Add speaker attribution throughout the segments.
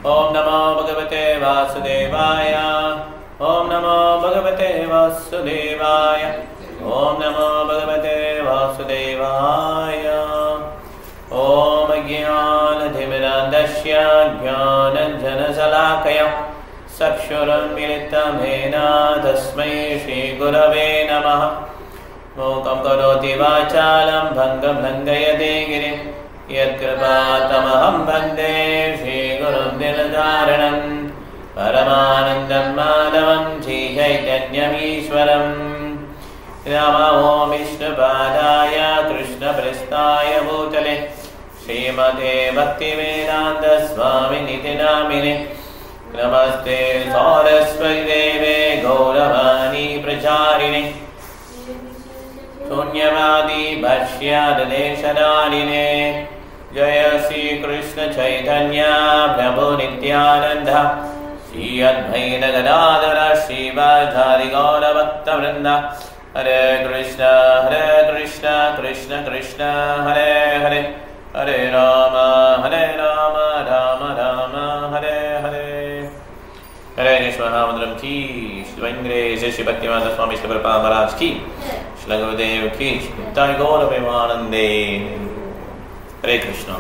Speaker 1: ओम नमो भगवते वासुदेवाय। ओम नमो भगवते वासुदेवाय। ओम नमो भगवते वासुदेवाय। ओम ज्ञानतिमिरान्धस्य ज्ञानाञ्जनशलाकया चक्षुरुन्मीलितं येन तस्मै श्रीगुरवे नमः। मूकं करोति वाचालं भङ्गं लङ्घयते गिरिं यत्कृपातमहं वन्दे श्रीगुरुं दिनदारणं परमानन्दं माधवं श्रीचैतन्यमीश्वरम्। नमो विष्णुपादाय कृष्णप्रेष्ठाय भूतले श्रीमते भक्तिवेदान्तस्वामिनिति नामिने। नमस्ते सरस्वती देवे गौरवाणी प्रचारिणे शून्यवादी भाष्यादेशदारिणे। जय श्री कृष्ण चैतन्य प्रभु नित्यानंद श्री अद्वैत गदाधर श्रीवासादि गौरभक्तवृंद। हरे कृष्ण कृष्ण कृष्ण हरे हरे हरे राम राम राम हरे हरे। हरे कृष्ण की श्री श्री भक्तिवेदांत स्वामी श्री प्रभुपाद महाराज की, श्री गुरुदेव की, नित्याय गौर प्रेमानंदे। हरे कृष्णा।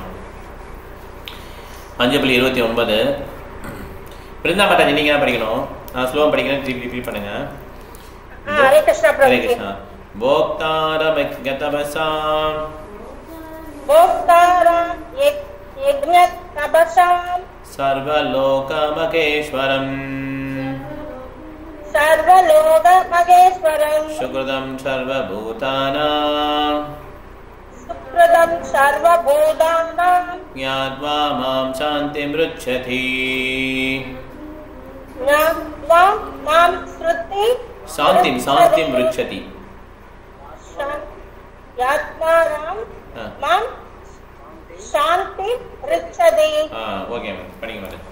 Speaker 1: 5.29 பிருந்தா மாதாஜி நீங்க என்ன படிக்கணும்? நான் ஸ்லோவா படிக்கிறேன், ரிப்பீட் பண்ணுங்க.
Speaker 2: ஹரே கிருஷ்ணா பிரபு.
Speaker 1: ஹரே கிருஷ்ணா. போக்தாரம் யஜ்ஞதபசாம்
Speaker 2: போக்தாரம் யஜ்ஞதபசாம்
Speaker 1: சர்வலோகமகேஸ்வரம்
Speaker 2: சர்வலோகமகேஸ்வரம்
Speaker 1: சுக்ருதம் சர்வபூதானாம்
Speaker 2: சுக்ருதம் சர்வபூதானாம்
Speaker 1: ஞாத்வா மாம் சாந்திம் ருச்சதி.
Speaker 2: ஞாத்வா மாம் ஸ்ருதி
Speaker 1: சாந்திம் ருச்சதி.
Speaker 2: ஞாத்வா மாம் சாந்தி ருச்சதி.
Speaker 1: ஓகே மேம், படிங்க மேடம்.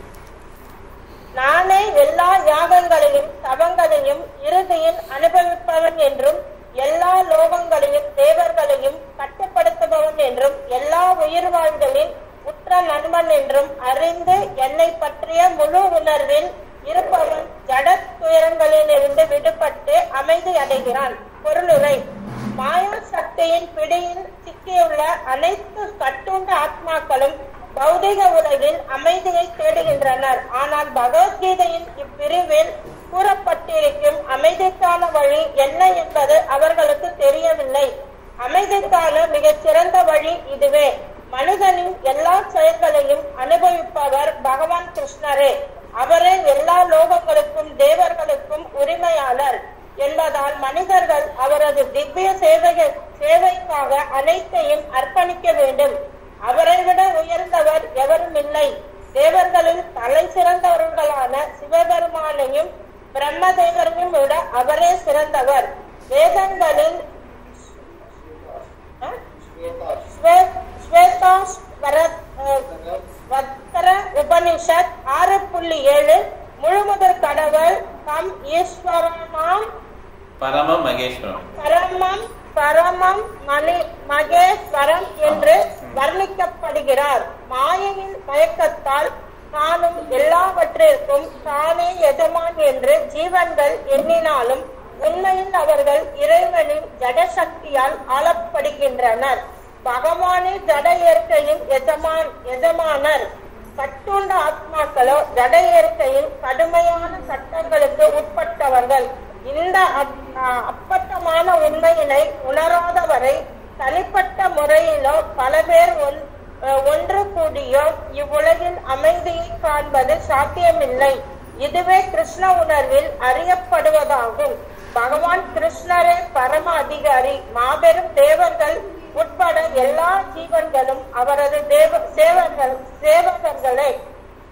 Speaker 2: நானே எல்லா யாகங்களையும் தவங்களையும் இறுதியில் அனுபவிப்பவன் என்றும் எல்லா லோகங்களையும் தேவர்களையும் கட்டுப்படுத்துபவன் என்றும் எல்லா உயிர் வாழ்களின் உற்ற நண்பன் என்றும் அறிந்து என்னை பற்றிய முழு உணர்வில் இருப்பவன் ஜட துயரங்களிலிருந்து விடுபட்டு அமைதி அடைகிறான். பொருளுரை: மாயா சக்தியின் பிடியில் சிக்கியுள்ள அனைத்து கட்டுண்ட ஆத்மாக்களும் பௌதிக உலகில் அமைதியை தேடுகின்றனர். ஆனால் பகவத்கீதையின் இப்பிரிவில் கூறப்பட்டிருக்கும் அமைதிக்கான வழி என்ன என்பது அவர்களுக்கு தெரியவில்லை. அமைதிக்கான மிகச் சிறந்த வழி இதுவே. மனிதனின் எல்லா செயல்களையும் அனுபவிப்பவர் பகவான் கிருஷ்ணரே. அவரே எல்லா லோகங்களுக்கும் தேவர்களுக்கும் உரிமையாளர் என்பதால் மனிதர்கள் அவரது திவ்ய சேவைக்காக அனைத்தையும் அர்ப்பணிக்க வேண்டும். அவரை விட உயர்ந்தவர் எவரும் இல்லை. தேவர்களில் தலை சிறந்தவர்களான சிவபெருமானையும் பிரம்மதேவரையும் விட அவரே சிறந்தவர். வேதங்களில் உபனிஷத் 6.7 முழுமுதற் கடவுள் தம் ஈஸ்வரமாம் பரமம் மகேஸ்வரம் என்று வர்ணிக்கப்படுகிறார். மாயையின் மயக்கத்தால் தானும் எல்லாவற்றிற்கும் தானே எஜமான் என்று ஜீவன்கள் எண்ணினாலும் உண்மையில் அவர்கள் இறைவனின் ஜடசக்தியால் ஆளப்படுகின்றனர். பகவானே ஜட இயற்கையின் எஜமானர். கட்டுண்ட ஆத்மாக்களோ ஜட இயற்கையின் கடுமையான சட்டங்களுக்கு உட்பட்டவர்கள். இந்த அப்பட்டமான உண்மையினை உணராதவரை தனிப்பட்ட முறையிலோ பல பேர் ஒன்று கூடியோ இவ்வுலகில் அமைதியை காண்பது சாத்தியமில்லை. இதுவே கிருஷ்ண உணர்வில் அறியப்படுவதாகும். பகவான் கிருஷ்ணரே பரம அதிகாரி. மாபெரும் தேவர்கள் உட்பட எல்லா ஜீவன்களும் அவரது சேவகர்களே.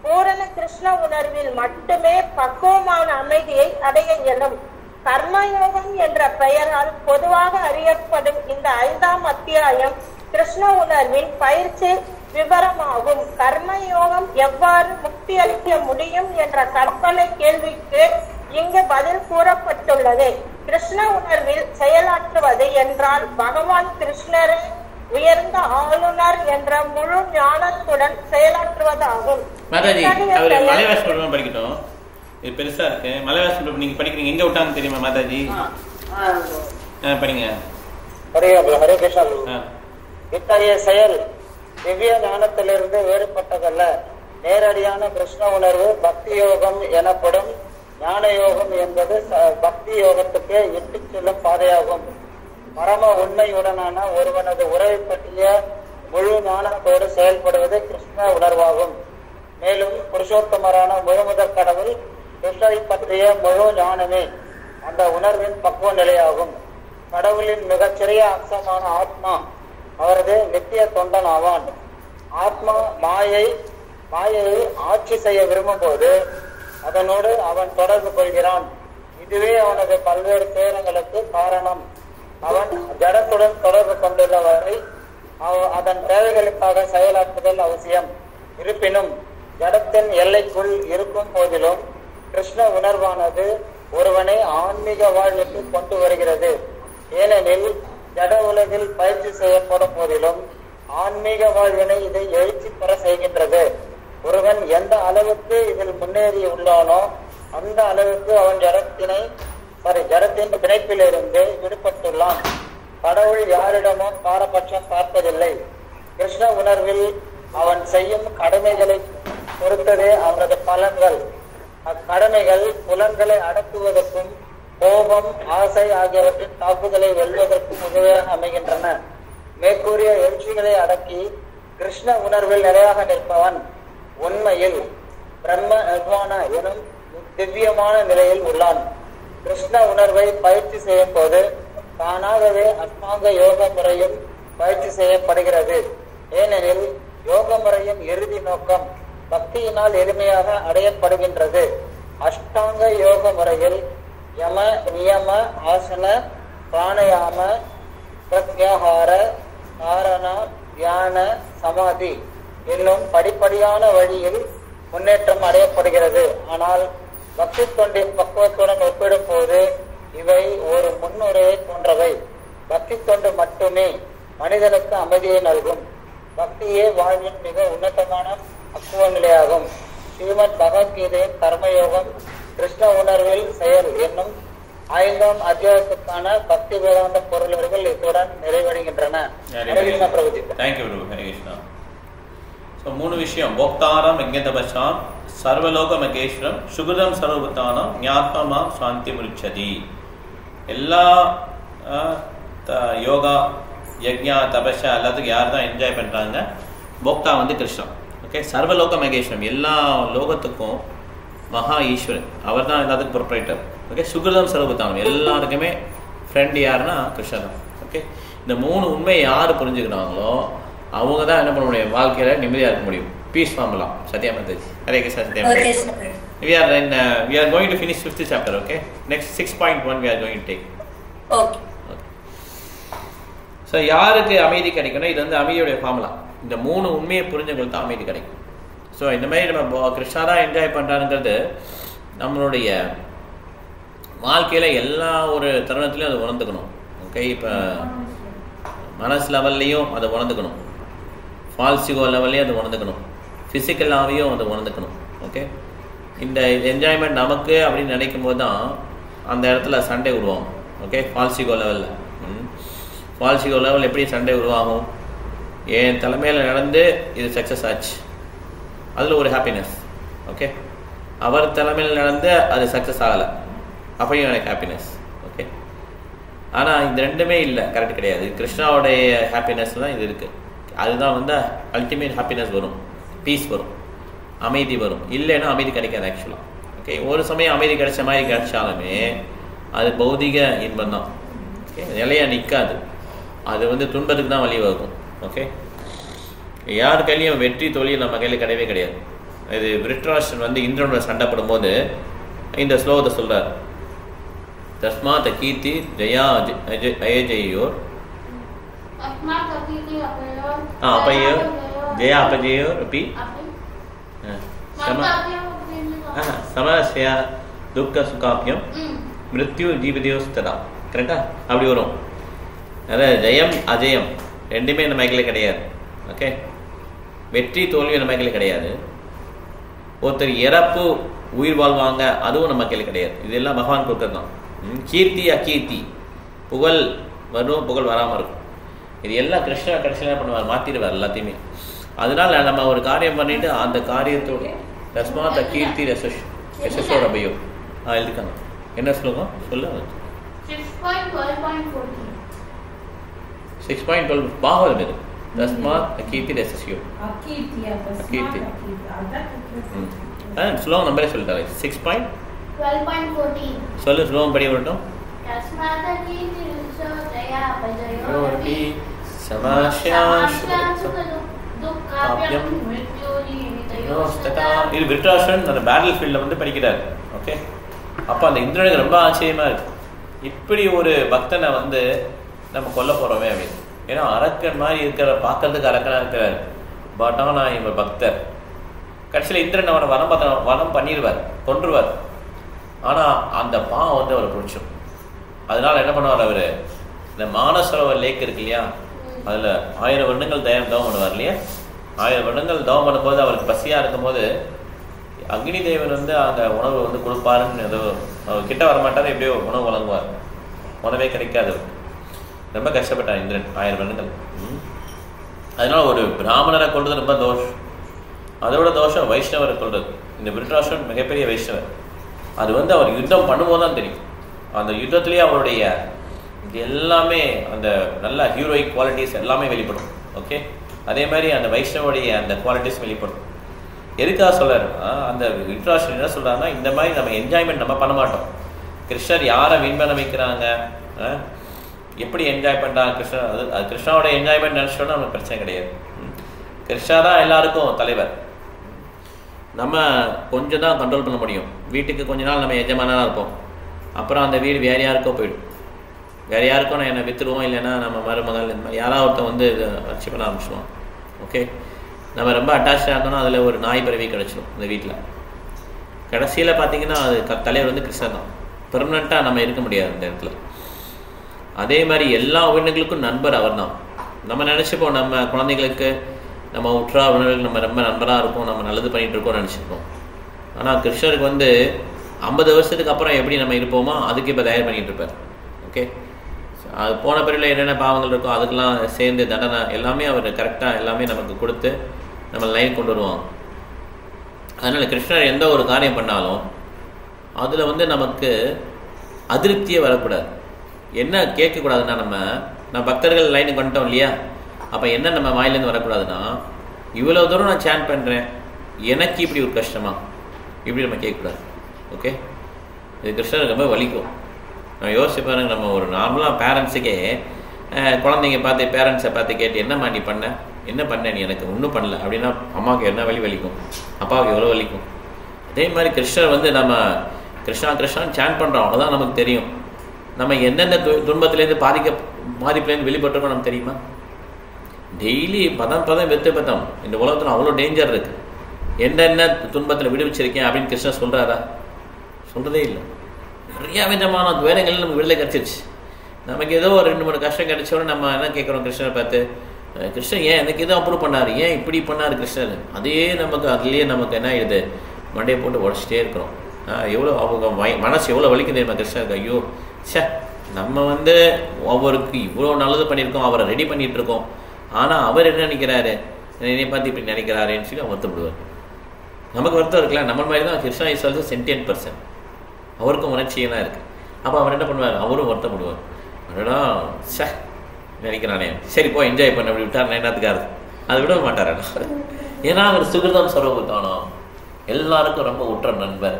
Speaker 2: பூரண கிருஷ்ண உணர்வில் மட்டுமே பக்குவமான அமைதியை அடைய இயலும். கர்மயோகம் என்ற பெயரால் பொதுவாக அறியப்படும் இந்த 5ஆம் அத்தியாயம் கிருஷ்ண உணர்வின் பயிற்சி விவரமாகும். கர்மயோகம் எவ்வாறு முக்தி அளிக்க முடியும் என்ற கற்பனை கேள்விக்கு இங்கு பதில் கூறப்பட்டுள்ளது. கிருஷ்ண உணர்வில் செயலாற்றுவது என்றால் பகவான் கிருஷ்ணரே உயர்ந்த ஆளுநர் என்ற முழு ஞானத்துடன் செயலாற்றுவதாகும்.
Speaker 1: மாதாஜி அவர் மலைவாசி பிரபலம் படிக்கட்டும், இது பெருசா இருக்கு. மலைவாசி பிரபலம் நீங்க படிக்கிறீங்க, எங்க விட்டாங்க தெரியுமா மாதாஜி? படிங்க.
Speaker 3: ஹரே கிருஷ்ணா. இத்தகைய செயல் திவ்ய ஞானத்திலிருந்து வேறுபட்டதல்ல. நேரடியான கிருஷ்ண உணர்வு பக்தி யோகம் எனப்படும். ஞான யோகம் என்பது பக்தி யோகத்துக்கு இட்டு செல்லும் பாதையாகும். பரம உண்மையுடனான ஒருவனது உறவை பற்றிய முழு ஞானத்தோடு செயல்படுவது கிருஷ்ண உணர்வாகும். மேலும் புருஷோத்தமரான முழுமுதற் கடவுள் கிருஷ்ணரை பற்றிய முழு ஞானமே அந்த உணர்வின் பக்குவ நிலையாகும். கடவுளின் மிகச்சிறிய அம்சமான ஆத்மா அவரது நித்திய தொண்டன் ஆவான். ஆத்மா மாயை ஆட்சி செய்ய விரும்பும் போது அதனோடு அவன் தொடர்பு கொள்கிறான். இதுவே அவனது பல்வேறு துயரங்களுக்கு காரணம். அவன் ஜடத்துடன் தொடர்பு கொண்டுள்ள வரை அதன் தேவைகளுக்காக செயலாற்றுதல் அவசியம். இருப்பினும் ஜடத்தின் எல்லைக்குள் இருக்கும் போதிலும் கிருஷ்ண உணர்வானது ஒருவனை ஆன்மீக வாழ்வுக்கு கொண்டு வருகிறது. ஏனெனில் ஜட உலகில் பயிற்சி செய்யப்படும் போதிலும் ஆன்மீக வாழ்வினை இதை எழுச்சி பெற செய்கின்றது. ஒருவன் எந்த அளவுக்கு இதில் முன்னேறி உள்ளானோ அந்த அளவுக்கு அவன் ஜடத்தின் பிணைப்பிலிருந்து விடுபட்டுள்ளான். கடவுள் யாரிடமும் பாரபட்சம் பார்ப்பதில்லை. கிருஷ்ண உணர்வில் அவன் செய்யும் கடமைகளை பொறுத்ததே அவனது பலன்கள். அக்கடமைகள் புலன்களை அடக்குவதற்கும் கோபம், ஆசை ஆகியவற்றின் தாக்குதலை வெல்வதற்கும் உதவியாக அமைகின்றன. மேற்கூறிய எழுச்சிகளை அடக்கி கிருஷ்ண உணர்வில் நிலையாக நிற்பவன் உண்மையில் பிரம்ம நிர்வாண எனும் திவ்யமான நிலையில் உள்ளான். கிருஷ்ண உணர்வை பயிற்சி செய்யும் போது தானாகவே அஷ்டாங்க யோக முறையும் பயிற்சி செய்யப்படுகிறது. ஏனெனில் யோக முறையின் இறுதி நோக்கம் பக்தியினால் எளிமையாக அடையப்படுகின்றது. அஷ்டாங்க யோக முறையில் யம, நியம, ஆசன, பிராணயாம, பிரத்யாகார, தாரண, தியான, சமாதி என்னும் படிப்படியான வழியில் முன்னேற்றம் அடையப்படுகிறது. ஆனால் பக்தி தொண்டின் பக்குவத்துடன் ஒப்பிடும் போது இவை ஒரு முன்னுரையை போன்றவை. பக்தி தொண்டு மட்டுமே மனிதனுக்கு அமைதியை நல்கும். பக்தியே வாழ்வின் மிக உன்னதமான பக்குவ நிலையாகும். ஸ்ரீமத் பகவத்கீதையின் கர்மயோகம் கிருஷ்ண உணர்வில் செயல் என்னும் 5ஆம் அத்தியாயத்துக்கான பக்தி வேதாந்த பொருள்கள் இத்துடன் நிறைவடைகின்றன.
Speaker 1: மூணு விஷயம்: போக்தாரம் யஜ்ஞதபசாம், சர்வலோக மகேஸ்வரம், சுகிருதம் சர்வபூதானம், ஞாத்மாம் சாந்தி முருச்சதி. எல்லா யோகா, யஜ்ஞா, தபஸா எல்லாத்துக்கும் யார் தான் என்ஜாய் பண்றாங்க? போக்தா கிருஷ்ணன். ஓகே, சர்வலோக மகேஸ்வரம், எல்லா லோகத்துக்கும் மகா ஈஸ்வரன், அவர் தான் எல்லாத்துக்கும் ப்ரொப்ரைட்டர். ஓகே, சுகிருதம் சர்வபூதானம், எல்லாருக்குமே ஃப்ரெண்ட் யாருன்னா கிருஷ்ணன். ஓகே, இந்த 3 உண்மையை யார் புரிஞ்சுக்கிறாங்களோ அவங்க தான் என்ன பண்ண முடியும், வாழ்க்கையில நிம்மதியா இருக்க முடியும். Peace formula. Satya Mataji. Hare Krishna. Satya Mataji. We are going to finish 5th chapter. Okay, next 6.1 we are going to take.
Speaker 4: Okay.
Speaker 1: So யாருக்கு அமைதி கிடைக்கணும்? இது அமைதியோடைய ஃபார்முலா. இந்த 3 உண்மையை புரிஞ்சவங்களுக்கு தான் அமைதி கிடைக்கும். ஸோ இந்த மாதிரி நம்ம கிருஷ்ணா தான் என்ஜாய் பண்ணுறாருங்கிறது நம்மளுடைய வாழ்க்கையில் எல்லா ஒரு தருணத்துலையும் அதை உணர்ந்துக்கணும். ஓகே, இப்போ மனசு லெவல்லையும் அதை உணர்ந்துக்கணும், ஃபால்சிகோ லெவல்லையும் அதை உணர்ந்துக்கணும், ஃபிசிக்கலாகவும் அதை உணர்ந்துக்கணும். ஓகே, இந்த என்ஜாய்மெண்ட் நமக்கு அப்படின்னு நினைக்கும் போது தான் அந்த இடத்துல சண்டை உருவாகும். ஓகே, ஃபால்சிகோ லெவலில் ஃபால்சிகோ லெவல் எப்படி சண்டை உருவாகும்? என் தலைமையில் நடந்து இது சக்ஸஸ் ஆச்சு, அதில் ஒரு ஹாப்பினஸ். ஓகே, அவர் தலைமையில் நடந்து அது சக்ஸஸ் ஆகலை, அப்பையும் எனக்கு ஹாப்பினஸ். ஓகே, ஆனால் இந்த ரெண்டுமே இல்லை, கரெக்ட் கிடையாது. கிருஷ்ணாவுடைய ஹாப்பினஸ் தான் இது இருக்குது. அதுதான் அல்டிமேட் ஹாப்பினஸ் வரும், பீஸ் வரும், அமைதி வரும். இல்லைன்னா அமைதி கிடைக்காது ஆக்சுவலாக. ஓகே, ஒரு சமயம் அமைதி கிடைச்ச மாதிரி கிடைச்சாலுமே அது பௌதிக இன்பம் தான். ஓகே, நிலையாக நிற்காது, அது துன்பத்துக்கு தான் வழிவகுக்கும். ஓகே, யார் கையிலையும் வெற்றி தோல்வி நம்ம கையில் கிடையவே கிடையாது. இது விருட்ராஷ்டிரன் இந்திரனோட சண்டைப்படும் போது இந்த ஸ்லோகத்தை சொல்றார்: தஸ்மாத் கீர்த்தி ஜெயா அயஜெயோர் அப்பயோர் ஜெயா அபஜயோர் அப்படி சமஸ்யா துக்க சுகாபியம் மிருத்யு ஜீவதியோஸ்ததா. கரெக்டா? அப்படி வரும். அதாவது ஜெயம் அஜயம் ரெண்டுமே நம்ம கையில் கிடையாது. ஓகே, வெற்றி தோல்வி நம்ம கையில் கிடையாது. ஒருத்தர் இறப்பு உயிர் வாழ்வாங்க, அதுவும் நம்ம கையில் கிடையாது. இதெல்லாம் பகவான் கொடுக்கறது தான். கீர்த்தி அகீர்த்தி, புகழ் வரும் புகழ் வராமல் இருக்கும். இது எல்லாம் கிருஷ்ணர் கடைசியில் என்ன பண்ணுவார், மாற்றிடுவார் எல்லாத்தையுமே. அதனால நம்ம ஒரு காரியம் பண்ணிட்டு அந்த காரியத்தோட தஸ்மாத் கீர்த்தி யசஸோட பயம் எழுதிக்காங்க. என்ன ஸ்லோகம் சொல்லு? 6.12 பாகம் இது. தஸ்மாத் கீர்த்தி யசஸ்யோ கீர்த்தி. ஸ்லோகம் நம்பரே சொல்லிட்டாரு. 6.12 சொல்லு, ஸ்லோகம் படி வரட்டும். இது விருட்ராசன் அந்த பேட்டில் ஃபீல்டில் வந்து படிக்கிறார். ஓகே, அப்போ அந்த இந்திரனுக்கு ரொம்ப ஆச்சரியமா இருக்கு, இப்படி ஒரு பக்தனை வந்து நம்ம கொல்ல போறோமே அப்படின்னு. ஏன்னா அரக்கன் மாதிரி இருக்கிற, பார்க்கறதுக்கு அரக்கனா இருக்கிறார், பட் ஆனால் இவர் பக்தர். கடைசியில் இந்திரன் அவனை வனம் பண்ணிடுவார், கொன்றுவார். ஆனால் அந்த பாவம் வந்து அவரை பிடிச்சிடும். அதனால என்ன பண்ணுவார் அவர், இந்த மானசரோவர் லேக் இருக்கு இல்லையா, அதில் 1000 வருடங்கள் தவம் பண்ணுவார் இல்லையா. 1000 வருடங்கள் தவம் பண்ணும்போது அவருக்கு பசியாக இருக்கும்போது அக்னி தேவன் வந்து அந்த உணவு வந்து கொடுப்பாருன்னு, ஏதோ அவர் கிட்ட வரமாட்டார், எப்படியோ உணவு வழங்குவார். உணவே கிடைக்காது, ரொம்ப கஷ்டப்பட்டார் இந்திரன் 1000 வருடங்கள். அதனால ஒரு பிராமணரை கொள்வது ரொம்ப தோஷம். அதோட தோஷம் வைஷ்ணவரை கொள்வது. இந்த விருட்ராசன் மிகப்பெரிய வைஷ்ணவர். அது வந்து அவர் யுத்தம் பண்ணும்போது தான் தெரியும். அந்த யுத்தத்திலேயே அவருடைய எல்லாமே அந்த நல்ல ஹீரோயிக் குவாலிட்டிஸ் எல்லாமே வெளிப்படும். ஓகே, அதே மாதிரி அந்த வைஷ்ணவுடைய அந்த குவாலிட்டிஸ் வெளிப்படும். எதுக்காக சொல்றாருன்னா, அந்த விருட்ராசன் என்ன சொல்றாருன்னா, இந்த மாதிரி நம்ம என்ஜாய்மெண்ட் நம்ம பண்ண மாட்டோம். கிருஷ்ணர் யாரை வின் பண்ண வைக்கிறாங்க, எப்படி என்ஜாய் பண்ணுறாங்க கிருஷ்ணர், அது கிருஷ்ணாவோட என்ஜாய்மெண்ட் நினச்சோன்னா நமக்கு பிரச்சனை கிடையாது. கிருஷ்ணா தான் எல்லாருக்கும் தலைவர். நம்ம கொஞ்சம் தான் கண்ட்ரோல் பண்ண முடியும். வீட்டுக்கு கொஞ்ச நாள் நம்ம எஜமானாக இருப்போம், அப்புறம் அந்த வீடு வேறு யாருக்கோ போயிடும். வேறு யாருக்கும் நான் என்னை விற்றுருவோம், இல்லைன்னா நம்ம மருமகள் யாராவது ஒருத்தன் வந்து இதை வச்சு பண்ண ஆரம்பிச்சிடுவோம். ஓகே, நம்ம ரொம்ப அட்டாச்சாக இருந்தோம்னா அதில் ஒரு நாய் பிறவி கிடச்சிடும் இந்த வீட்டில். கடைசியில் பார்த்தீங்கன்னா அது தலைவர் வந்து கிருஷ்ணன் தான். பெர்மனண்ட்டாக நம்ம இருக்க முடியாது அந்த இடத்துல. அதே மாதிரி எல்லா உயிரினங்களுக்கும் நண்பர் அவர் தான். நம்ம நினச்சிப்போம் நம்ம குழந்தைங்களுக்கு நம்ம உற்றா உணர்வுகள் நம்ம ரொம்ப நண்பராக இருக்கும், நம்ம நல்லது பண்ணிகிட்டு இருக்கோம்னு நினச்சிருப்போம். ஆனால் கிருஷ்ணருக்கு வந்து 50 வருஷத்துக்கு அப்புறம் எப்படி நம்ம இருப்போமோ அதுக்கு இப்போ தயார் பண்ணிகிட்டு இருப்பார். ஓகே, அது போன பிறகு என்னென்ன பாவங்கள் இருக்கோ அதுக்கெல்லாம் சேர்ந்து தண்டனை எல்லாமே அவர் கரெக்டாக எல்லாமே நமக்கு கொடுத்து நம்ம லைன் கொண்டு வருவாங்க. அதனால் கிருஷ்ணர் எந்த ஒரு காரியம் பண்ணாலும் அதில் வந்து நமக்கு அதிருப்தியே வரக்கூடாது. என்ன கேட்கக்கூடாதுன்னா, நம்ம பக்தர்கள் லைனுக்கு வந்துட்டோம் இல்லையா, அப்போ என்ன நம்ம வாயிலேருந்து வரக்கூடாதுன்னா, இவ்வளோ தூரம் நான் சேன் பண்ணுறேன், எனக்கு இப்படி ஒரு கஷ்டமா, இப்படி நம்ம கேட்கக்கூடாது. ஓகே, இது கிருஷ்ணருக்கு ரொம்ப வலிக்கும். நான் யோசிச்சு பாருங்க, நம்ம ஒரு நார்மலாக பேரண்ட்ஸுக்கே குழந்தைங்க பார்த்து பேரண்ட்ஸை பார்த்து கேட்டு என்னம்மா நீ பண்ண, என்ன பண்ண நீ, எனக்கு ஒன்றும் பண்ணல அப்படின்னா அம்மாவுக்கு என்ன வலிக்கும், அப்பாவுக்கு எவ்வளோ வலிக்கும். அதே மாதிரி கிருஷ்ணர் வந்து நம்ம கிருஷ்ணா கிருஷ்ணான்னு சேன் பண்ணுறோம், அவ்வளோதான் நமக்கு தெரியும். நம்ம எந்தெந்த துன்பத்திலேருந்து பாதிப்புலேருந்து வெளிப்பட்டிருக்கோம் நமக்கு தெரியுமா? டெய்லி பதம் வெத்து பதம், இந்த உலகத்தில் அவ்வளோ டேஞ்சர் இருக்குது, என்னென்ன துன்பத்தில் விடுவிச்சிருக்கேன் அப்படின்னு கிருஷ்ணர் சொல்கிறாரா? சொல்கிறதே இல்லை. நிறையா விதமான துவேரங்கள் நமக்கு விடுதலை கிடச்சிருச்சு. நமக்கு ஏதோ ஒரு 2-3 கஷ்டம் கிடைச்சோன்னு நம்ம என்ன கேட்குறோம் கிருஷ்ணரை பார்த்து, கிருஷ்ணன் ஏன் எனக்கு எதுவும் அப்ரூவ் பண்ணார், ஏன் இப்படி பண்ணார் கிருஷ்ணர், அதே நமக்கு அதுலேயே நமக்கு என்ன ஆகிடுது, மண்டையை போட்டு உடச்சிட்டே இருக்கிறோம். எவ்வளோ அவங்க மனசு எவ்வளோ வலிக்கும் தெரியுமா கிருஷ்ணருக்கு? ஐயோ சே, நம்ம வந்து ஒவ்வொருக்கு இவ்வளோ நல்லது பண்ணியிருக்கோம், அவரை ரெடி பண்ணிகிட்டு இருக்கோம், ஆனால் அவர் என்ன நினைக்கிறாரு, என்னை பார்த்து இப்படி நினைக்கிறாருன்னு சொல்லி வருத்தப்படுவார். நமக்கு வருத்தம் இருக்கலாம். நம்ம மாதிரி தான் Krishna is also sentient person, அவருக்கும் உணர்ச்சியெல்லாம் இருக்குது. அப்போ அவர் என்ன பண்ணுவார், அவரும் வருத்தப்படுவார். அதோடா சே நினைக்கிறானே, சரி போ என்ஜாய் பண்ண அப்படி விட்டார் என்னத்துக்காரு, அதை விட மாட்டார். ஏன்னா அவர் சுகிருதம் சர்வபூதானோ, எல்லாருக்கும் ரொம்ப உற்ற நண்பர்.